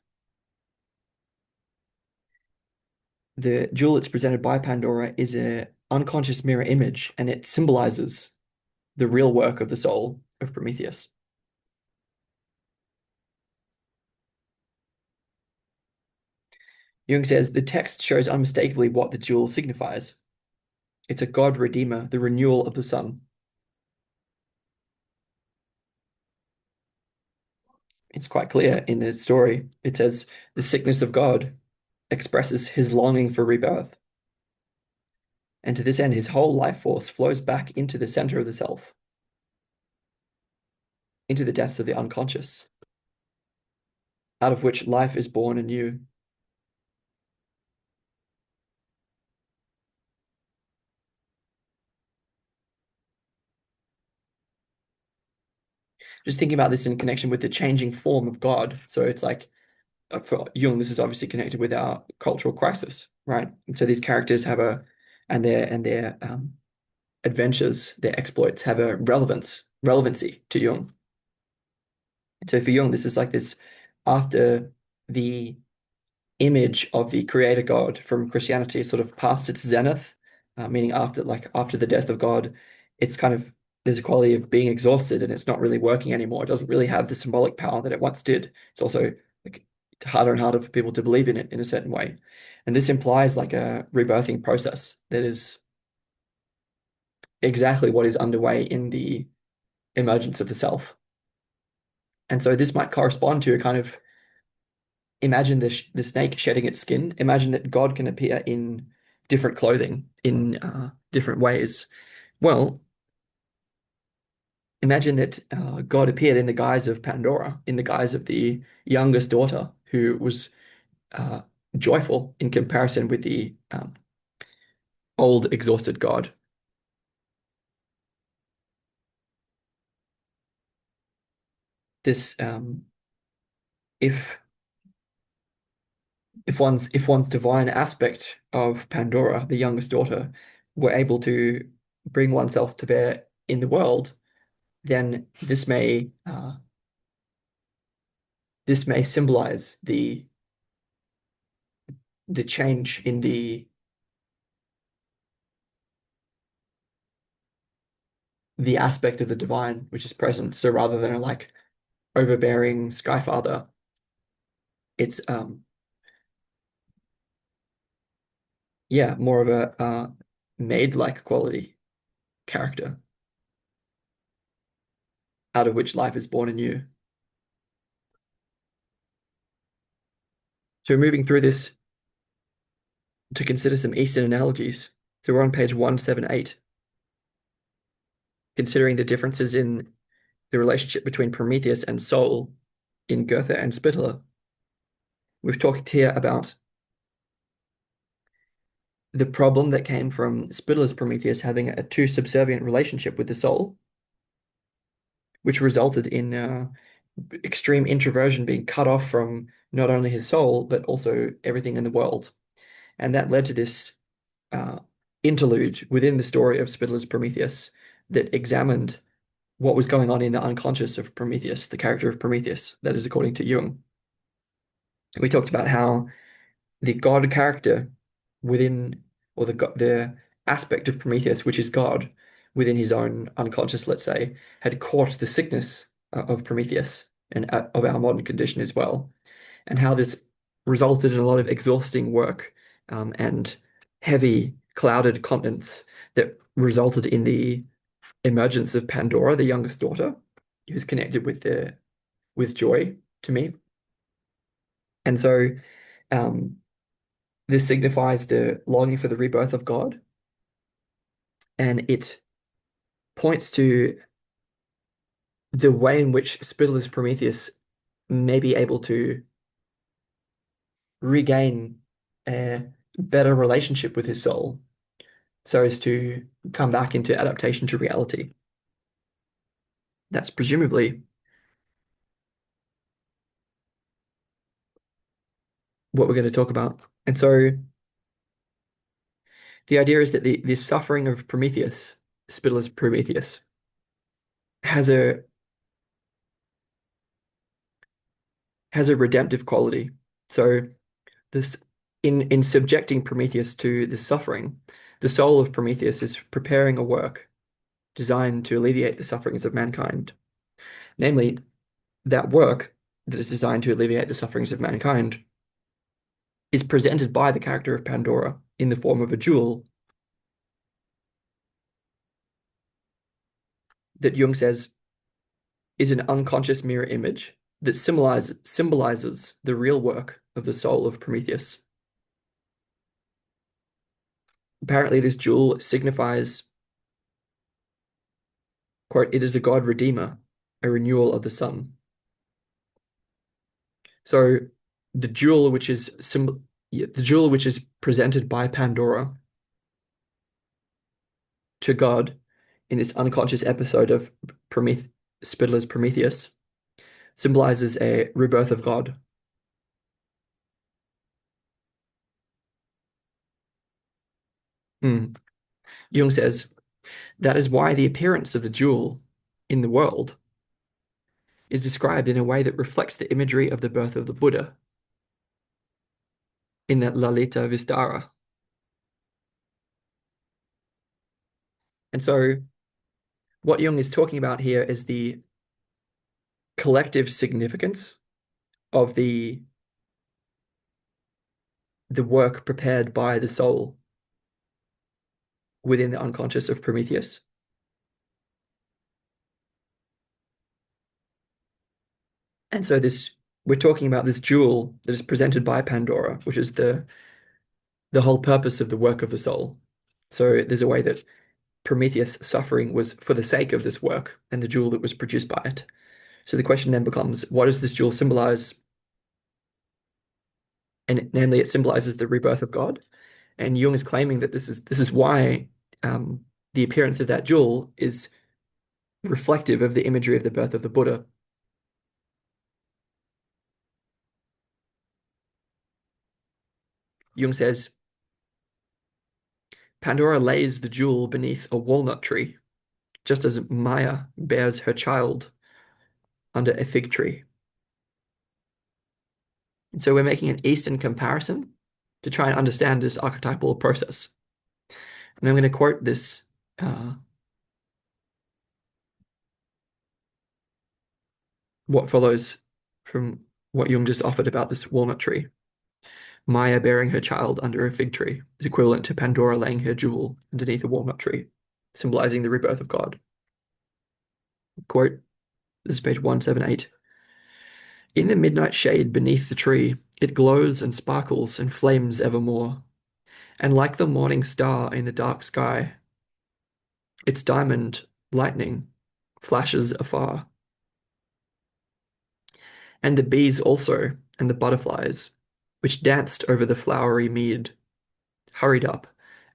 The jewel that's presented by Pandora is a unconscious mirror image, and it symbolizes the real work of the soul of Prometheus. Jung says the text shows unmistakably what the jewel signifies. It's a God redeemer, the renewal of the sun. It's quite clear in the story. It says the sickness of God expresses his longing for rebirth. And to this end, his whole life force flows back into the center of the self, into the depths of the unconscious, out of which life is born anew. Just thinking about this in connection with the changing form of God. So it's like for Jung, this is obviously connected with our cultural crisis, right? And so these characters have and their adventures, their exploits have a relevancy to Jung. So for Jung, this is like this after the image of the creator God from Christianity sort of past its zenith, meaning after the death of God, it's kind of there's a quality of being exhausted and it's not really working anymore. It doesn't really have the symbolic power that it once did. It's also like harder and harder for people to believe in it in a certain way. And this implies like a rebirthing process that is exactly what is underway in the emergence of the self. And so this might correspond to a kind of imagine the snake shedding its skin. Imagine that God can appear in different clothing in different ways. Well, imagine that God appeared in the guise of Pandora, in the guise of the youngest daughter, who was uh, joyful in comparison with the old, exhausted God. This, if if one's divine aspect of Pandora, the youngest daughter, were able to bring oneself to bear in the world, then this may symbolize the change in the aspect of the divine which is present. So rather than a like overbearing sky father, it's yeah, more of a maid-like quality character out of which life is born anew. So we're moving through this to consider some Eastern analogies. So we're on page 178, considering the differences in the relationship between Prometheus and soul in Goethe and Spitteler. We've talked here about the problem that came from Spitteler's Prometheus having a too subservient relationship with the soul, which resulted in extreme introversion being cut off from not only his soul, but also everything in the world. And that led to this uh, interlude within the story of Spitteler's Prometheus that examined what was going on in the unconscious of Prometheus, the character of Prometheus, that is according to Jung. We talked about how the God character within, or the aspect of Prometheus, which is God, within his own unconscious, let's say, had caught the sickness of Prometheus and of our modern condition as well, and how this resulted in a lot of exhausting work and heavy, clouded continents that resulted in the emergence of Pandora, the youngest daughter, who's connected with joy to me. And so um, this signifies the longing for the rebirth of God, and it points to the way in which Spittlers Prometheus may be able to regain a better relationship with his soul so as to come back into adaptation to reality. That's presumably what we're going to talk about. And so the idea is that the suffering of Prometheus, Spittlers Prometheus, has a redemptive quality. So this in subjecting Prometheus to this suffering, the soul of Prometheus is preparing a work designed to alleviate the sufferings of mankind. Namely, that work that is designed to alleviate the sufferings of mankind is presented by the character of Pandora in the form of a jewel that Jung says is an unconscious mirror image that symbolizes the real work of the soul of Prometheus. Apparently, this jewel signifies, quote, it is a God Redeemer, a renewal of the sun. So the jewel which is presented by Pandora to God in this unconscious episode of Spitteler's Prometheus symbolizes a rebirth of God. Jung says that is why the appearance of the jewel in the world is described in a way that reflects the imagery of the birth of the Buddha in the Lalita Vistara. And so what Jung is talking about here is the collective significance of the work prepared by the soul within the unconscious of Prometheus. And so we're talking about this jewel that is presented by Pandora, which is the whole purpose of the work of the soul. So there's a way that Prometheus' suffering was for the sake of this work and the jewel that was produced by it. So the question then becomes, what does this jewel symbolize? And namely, it symbolizes the rebirth of God. And Jung is claiming that this is why the appearance of that jewel is reflective of the imagery of the birth of the Buddha. Jung says, Pandora lays the jewel beneath a walnut tree, just as Maya bears her child under a fig tree. And so we're making an Eastern comparison to try and understand this archetypal process. And I'm going to quote this what follows from what Jung just offered about this walnut tree. Maya bearing her child under a fig tree is equivalent to Pandora laying her jewel underneath a walnut tree, symbolizing the rebirth of God. Quote, this is page 178. In the midnight shade beneath the tree, it glows and sparkles and flames evermore. And like the morning star in the dark sky, its diamond lightning flashes afar. And the bees also, and the butterflies, which danced over the flowery mead, hurried up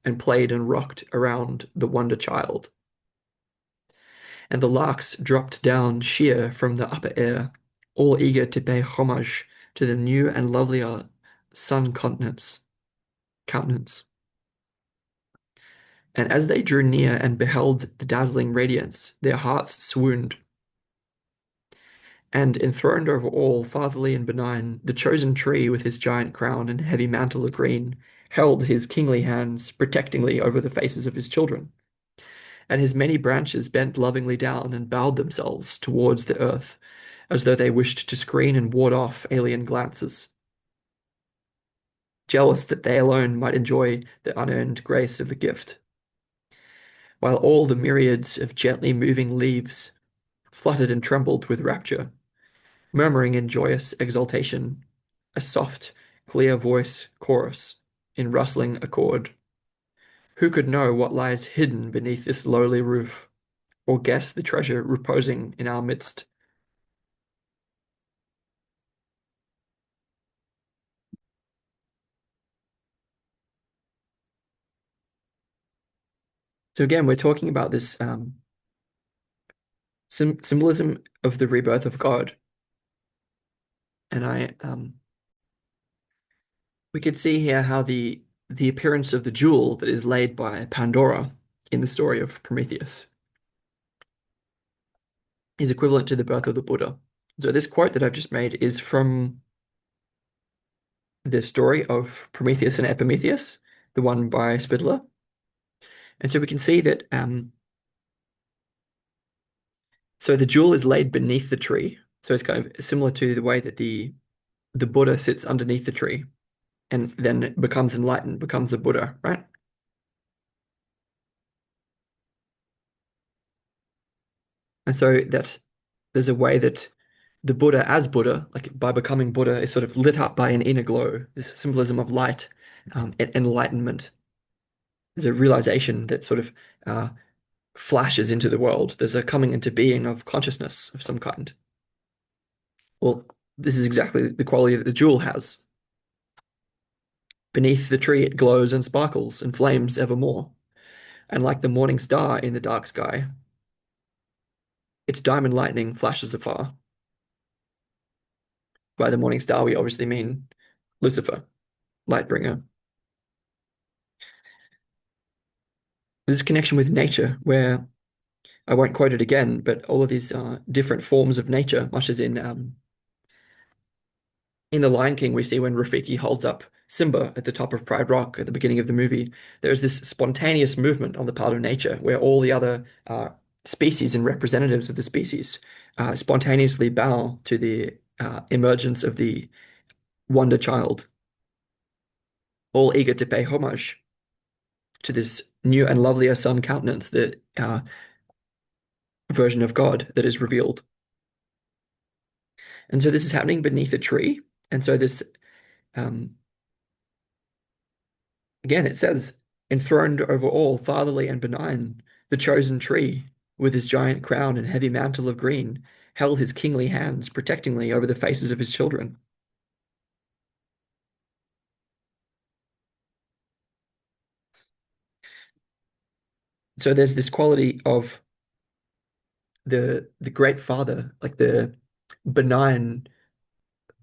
and played and rocked around the wonder child. And the larks dropped down sheer from the upper air, all eager to pay homage to the new and lovelier sun countenance. And as they drew near and beheld the dazzling radiance, their hearts swooned. And enthroned over all, fatherly and benign, the chosen tree with his giant crown and heavy mantle of green held his kingly hands protectingly over the faces of his children. And his many branches bent lovingly down and bowed themselves towards the earth, as though they wished to screen and ward off alien glances. Jealous that they alone might enjoy the unearned grace of the gift. While all the myriads of gently moving leaves fluttered and trembled with rapture, murmuring in joyous exultation, a soft, clear voice chorus in rustling accord. Who could know what lies hidden beneath this lowly roof, or guess the treasure reposing in our midst? So again, we're talking about this symbolism of the rebirth of God, and we could see here how the appearance of the jewel that is laid by Pandora in the story of Prometheus is equivalent to the birth of the Buddha. So this quote that I've just made is from the story of Prometheus and Epimetheus, the one by Spitteler. And so we can see that so the jewel is laid beneath the tree. So it's kind of similar to the way that the Buddha sits underneath the tree and then becomes enlightened, becomes a Buddha, right? And so that there's a way that the Buddha as Buddha, like by becoming Buddha, is sort of lit up by an inner glow, this symbolism of light, enlightenment. There's a realization that sort of flashes into the world. There's a coming into being of consciousness of some kind. Well, this is exactly the quality that the jewel has. Beneath the tree, it glows and sparkles and flames evermore. And like the morning star in the dark sky, its diamond lightning flashes afar. By the morning star, we obviously mean Lucifer, light bringer. This connection with nature, where I won't quote it again, but all of these different forms of nature, much as in The Lion King, we see when Rafiki holds up Simba at the top of Pride Rock at the beginning of the movie, there's this spontaneous movement on the part of nature where all the other species and representatives of the species spontaneously bow to the emergence of the wonder child, all eager to pay homage to this new and lovelier sun countenance, the version of God that is revealed. And so this is happening beneath a tree. And so this, um, again, it says, enthroned over all, fatherly and benign, the chosen tree, with his giant crown and heavy mantle of green, held his kingly hands protectingly over the faces of his children. So there's this quality of the great father, like the benign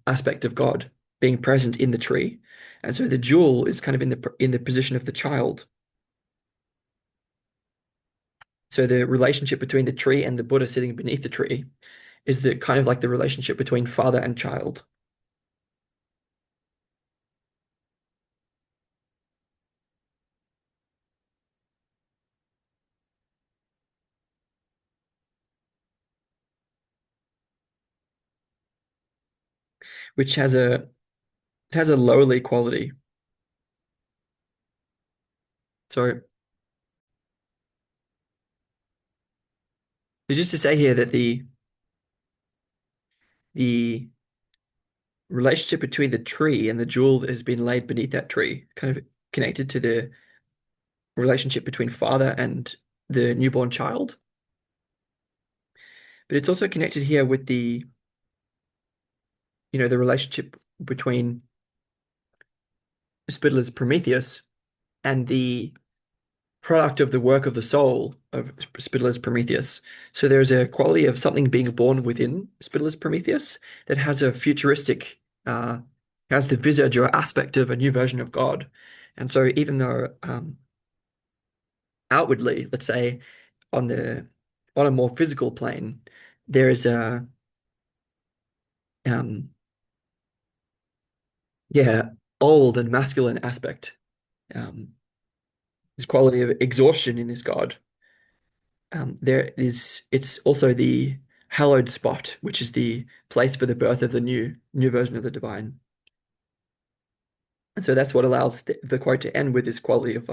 aspect of God being present in the tree. And so the jewel is kind of in the position of the child. So the relationship between the tree and the Buddha sitting beneath the tree is the kind of like the relationship between father and child. Which has a lowly quality. So just to say here that the relationship between the tree and the jewel that has been laid beneath that tree, kind of connected to the relationship between father and the newborn child. But it's also connected here with the relationship between Spitteler's Prometheus and the product of the work of the soul of Spitteler's Prometheus. So there's a quality of something being born within Spitteler's Prometheus that has a futuristic, has the visage or aspect of a new version of God. And so even though outwardly, let's say on the on a more physical plane, there is a um yeah, old and masculine aspect. This quality of exhaustion in this God. It's also the hallowed spot, which is the place for the birth of the new version of the divine. And so that's what allows the quote to end with this quality of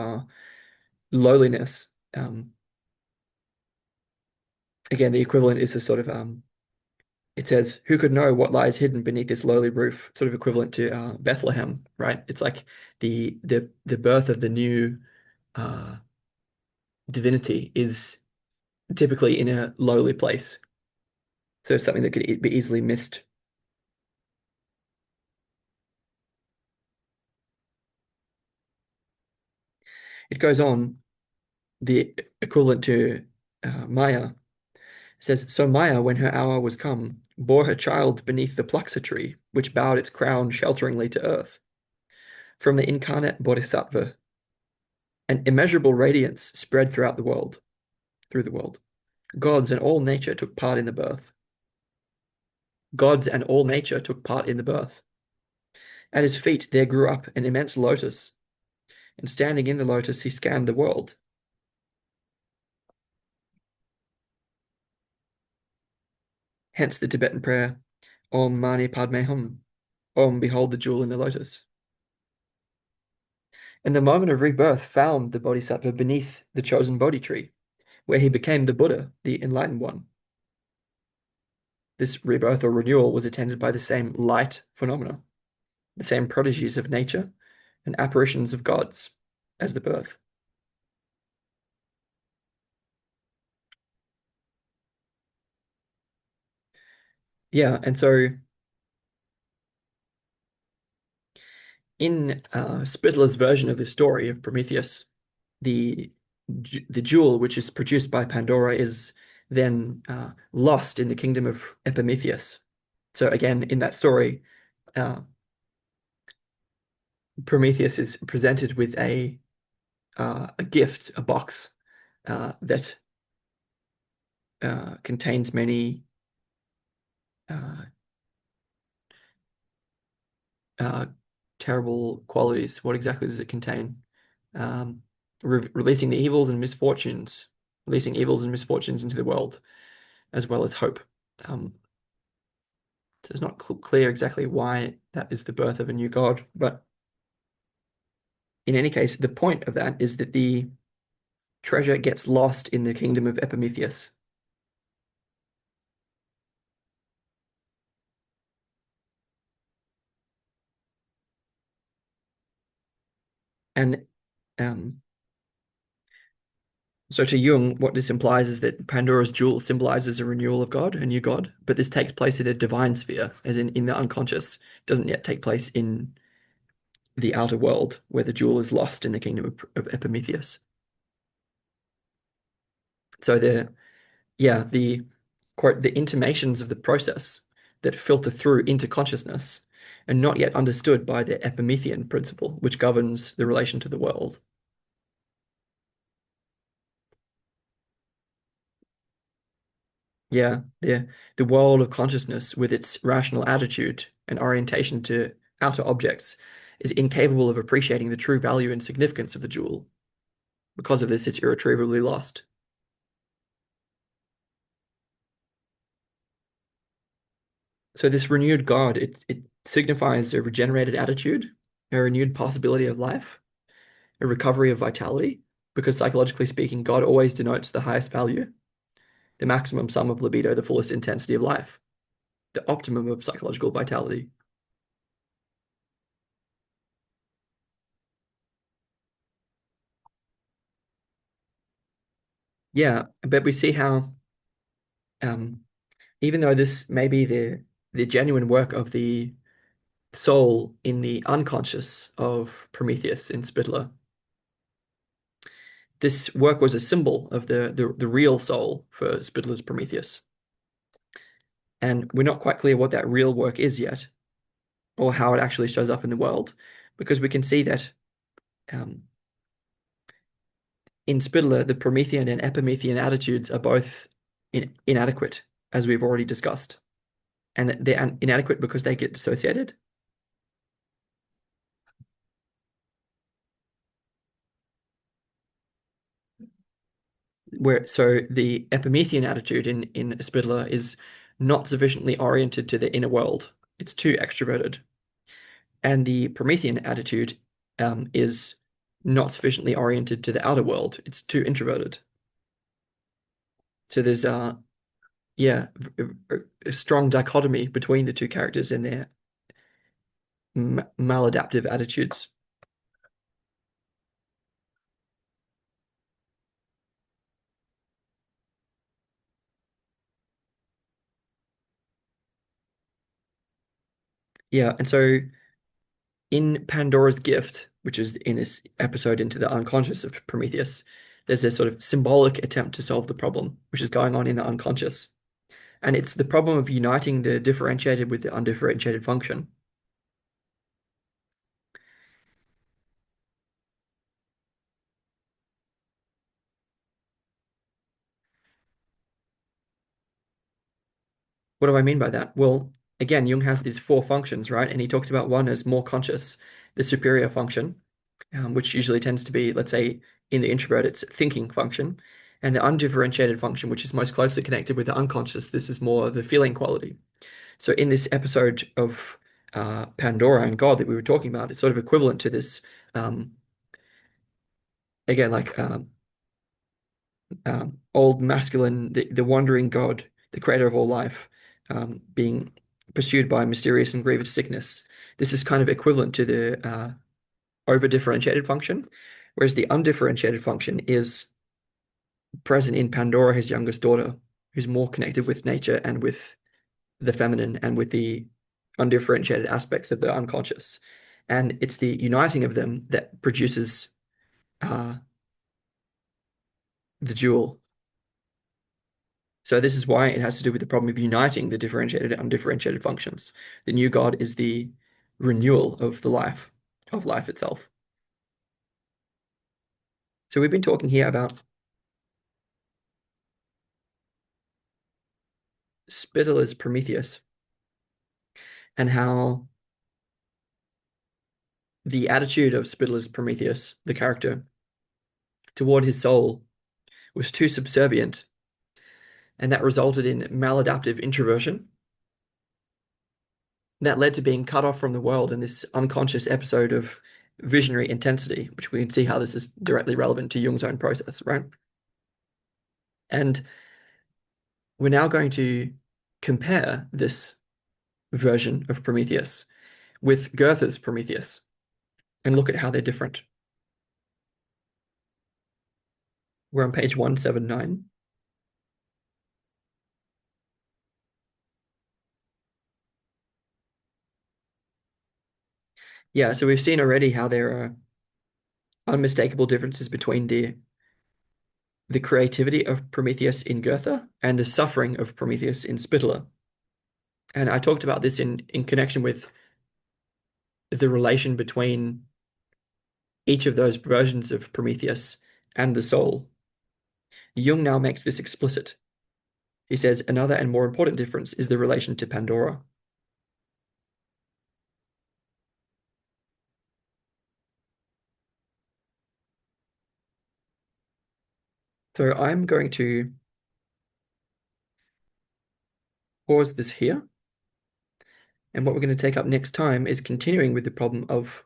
lowliness. Um, Again, the equivalent is a sort of it says, "Who could know what lies hidden beneath this lowly roof?" Sort of equivalent to Bethlehem, right? It's like the birth of the new uh, divinity is typically in a lowly place, so something that could be easily missed. It goes on, the equivalent to Maya. It says, "So Maya, when her hour was come, bore her child beneath the pluxa tree, which bowed its crown shelteringly to earth. From the incarnate Bodhisattva, an immeasurable radiance spread through the world. Gods and all nature took part in the birth. Gods and all nature took part in the birth. At his feet there grew up an immense lotus, and standing in the lotus he scanned the world. Hence the Tibetan prayer, Om Mani Padme Hum. Om, behold the jewel in the lotus. And the moment of rebirth found the Bodhisattva beneath the chosen Bodhi tree, where he became the Buddha, the enlightened one. This rebirth or renewal was attended by the same light phenomena, the same prodigies of nature and apparitions of gods as the birth. Yeah, and so in Spitteler's version of the story of Prometheus, the the jewel which is produced by Pandora is then lost in the kingdom of Epimetheus. So again, in that story, uh, Prometheus is presented with a gift, a box that contains many uh, uh, terrible qualities. What exactly does it contain? Releasing the evils and misfortunes, releasing evils and misfortunes into the world, as well as hope. So it's not clear exactly why that is the birth of a new god, but in any case, the point of that is that the treasure gets lost in the kingdom of Epimetheus. And um, so to Jung, what this implies is that Pandora's jewel symbolizes a renewal of God, a new God, but this takes place in a divine sphere, as in the unconscious. It doesn't yet take place in the outer world, where the jewel is lost in the kingdom of Epimetheus. So the quote, the intimations of the process that filter through into consciousness are not yet understood by the Epimethean principle, which governs the relation to the world. Yeah, the world of consciousness, with its rational attitude and orientation to outer objects, is incapable of appreciating the true value and significance of the jewel. Because of this, it's irretrievably lost. So this renewed God, it signifies a regenerated attitude, a renewed possibility of life, a recovery of vitality, because psychologically speaking, God always denotes the highest value, the maximum sum of libido, the fullest intensity of life, the optimum of psychological vitality. Yeah, but we see how um, even though this may be the genuine work of the soul in the unconscious of Prometheus in Spitteler, this work was a symbol of the real soul for Spittler's Prometheus. And we're not quite clear what that real work is yet, or how it actually shows up in the world, because we can see that um, in Spitteler, the Promethean and Epimethean attitudes are both inadequate, as we've already discussed. And they're inadequate because they get dissociated. So the Epimethean attitude in Spitteler is not sufficiently oriented to the inner world. It's too extroverted. And the Promethean attitude is not sufficiently oriented to the outer world. It's too introverted. So there's yeah, a strong dichotomy between the two characters and their maladaptive attitudes. Yeah, and so in Pandora's Gift, which is in this episode into the unconscious of Prometheus, there's a sort of symbolic attempt to solve the problem, which is going on in the unconscious. And it's the problem of uniting the differentiated with the undifferentiated function. What do I mean by that? Well, again, Jung has these four functions, right? And he talks about one as more conscious, the superior function, which usually tends to be, let's say, in the introvert, it's thinking function, and the undifferentiated function, which is most closely connected with the unconscious. This is more the feeling quality. So in this episode of Pandora and God that we were talking about, it's sort of equivalent to this, um, again, like old masculine, the wandering God, the creator of all life, being pursued by mysterious and grievous sickness. This is kind of equivalent to the over-differentiated function, whereas the undifferentiated function is present in Pandora, his youngest daughter, who's more connected with nature and with the feminine and with the undifferentiated aspects of the unconscious. And it's the uniting of them that produces uh, the jewel. So this is why it has to do with the problem of uniting the differentiated and undifferentiated functions. The new God is the renewal of life itself. So we've been talking here about Spitteler's Prometheus and how the attitude of Spitteler's Prometheus, the character, toward his soul was too subservient, and that resulted in maladaptive introversion. That led to being cut off from the world in this unconscious episode of visionary intensity, which we can see how this is directly relevant to Jung's own process, right? And we're now going to compare this version of Prometheus with Goethe's Prometheus and look at how they're different. We're on page 179. Yeah, so we've seen already how there are unmistakable differences between the creativity of Prometheus in Goethe and the suffering of Prometheus in Spitteler. And I talked about this in connection with the relation between each of those versions of Prometheus and the soul. Jung now makes this explicit. He says another and more important difference is the relation to Pandora. So I'm going to pause this here. And what we're going to take up next time is continuing with the problem of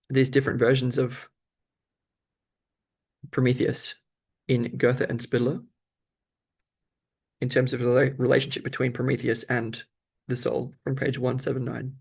these different versions of Prometheus in Goethe and Spitteler in terms of the relationship between Prometheus and the soul from page 179.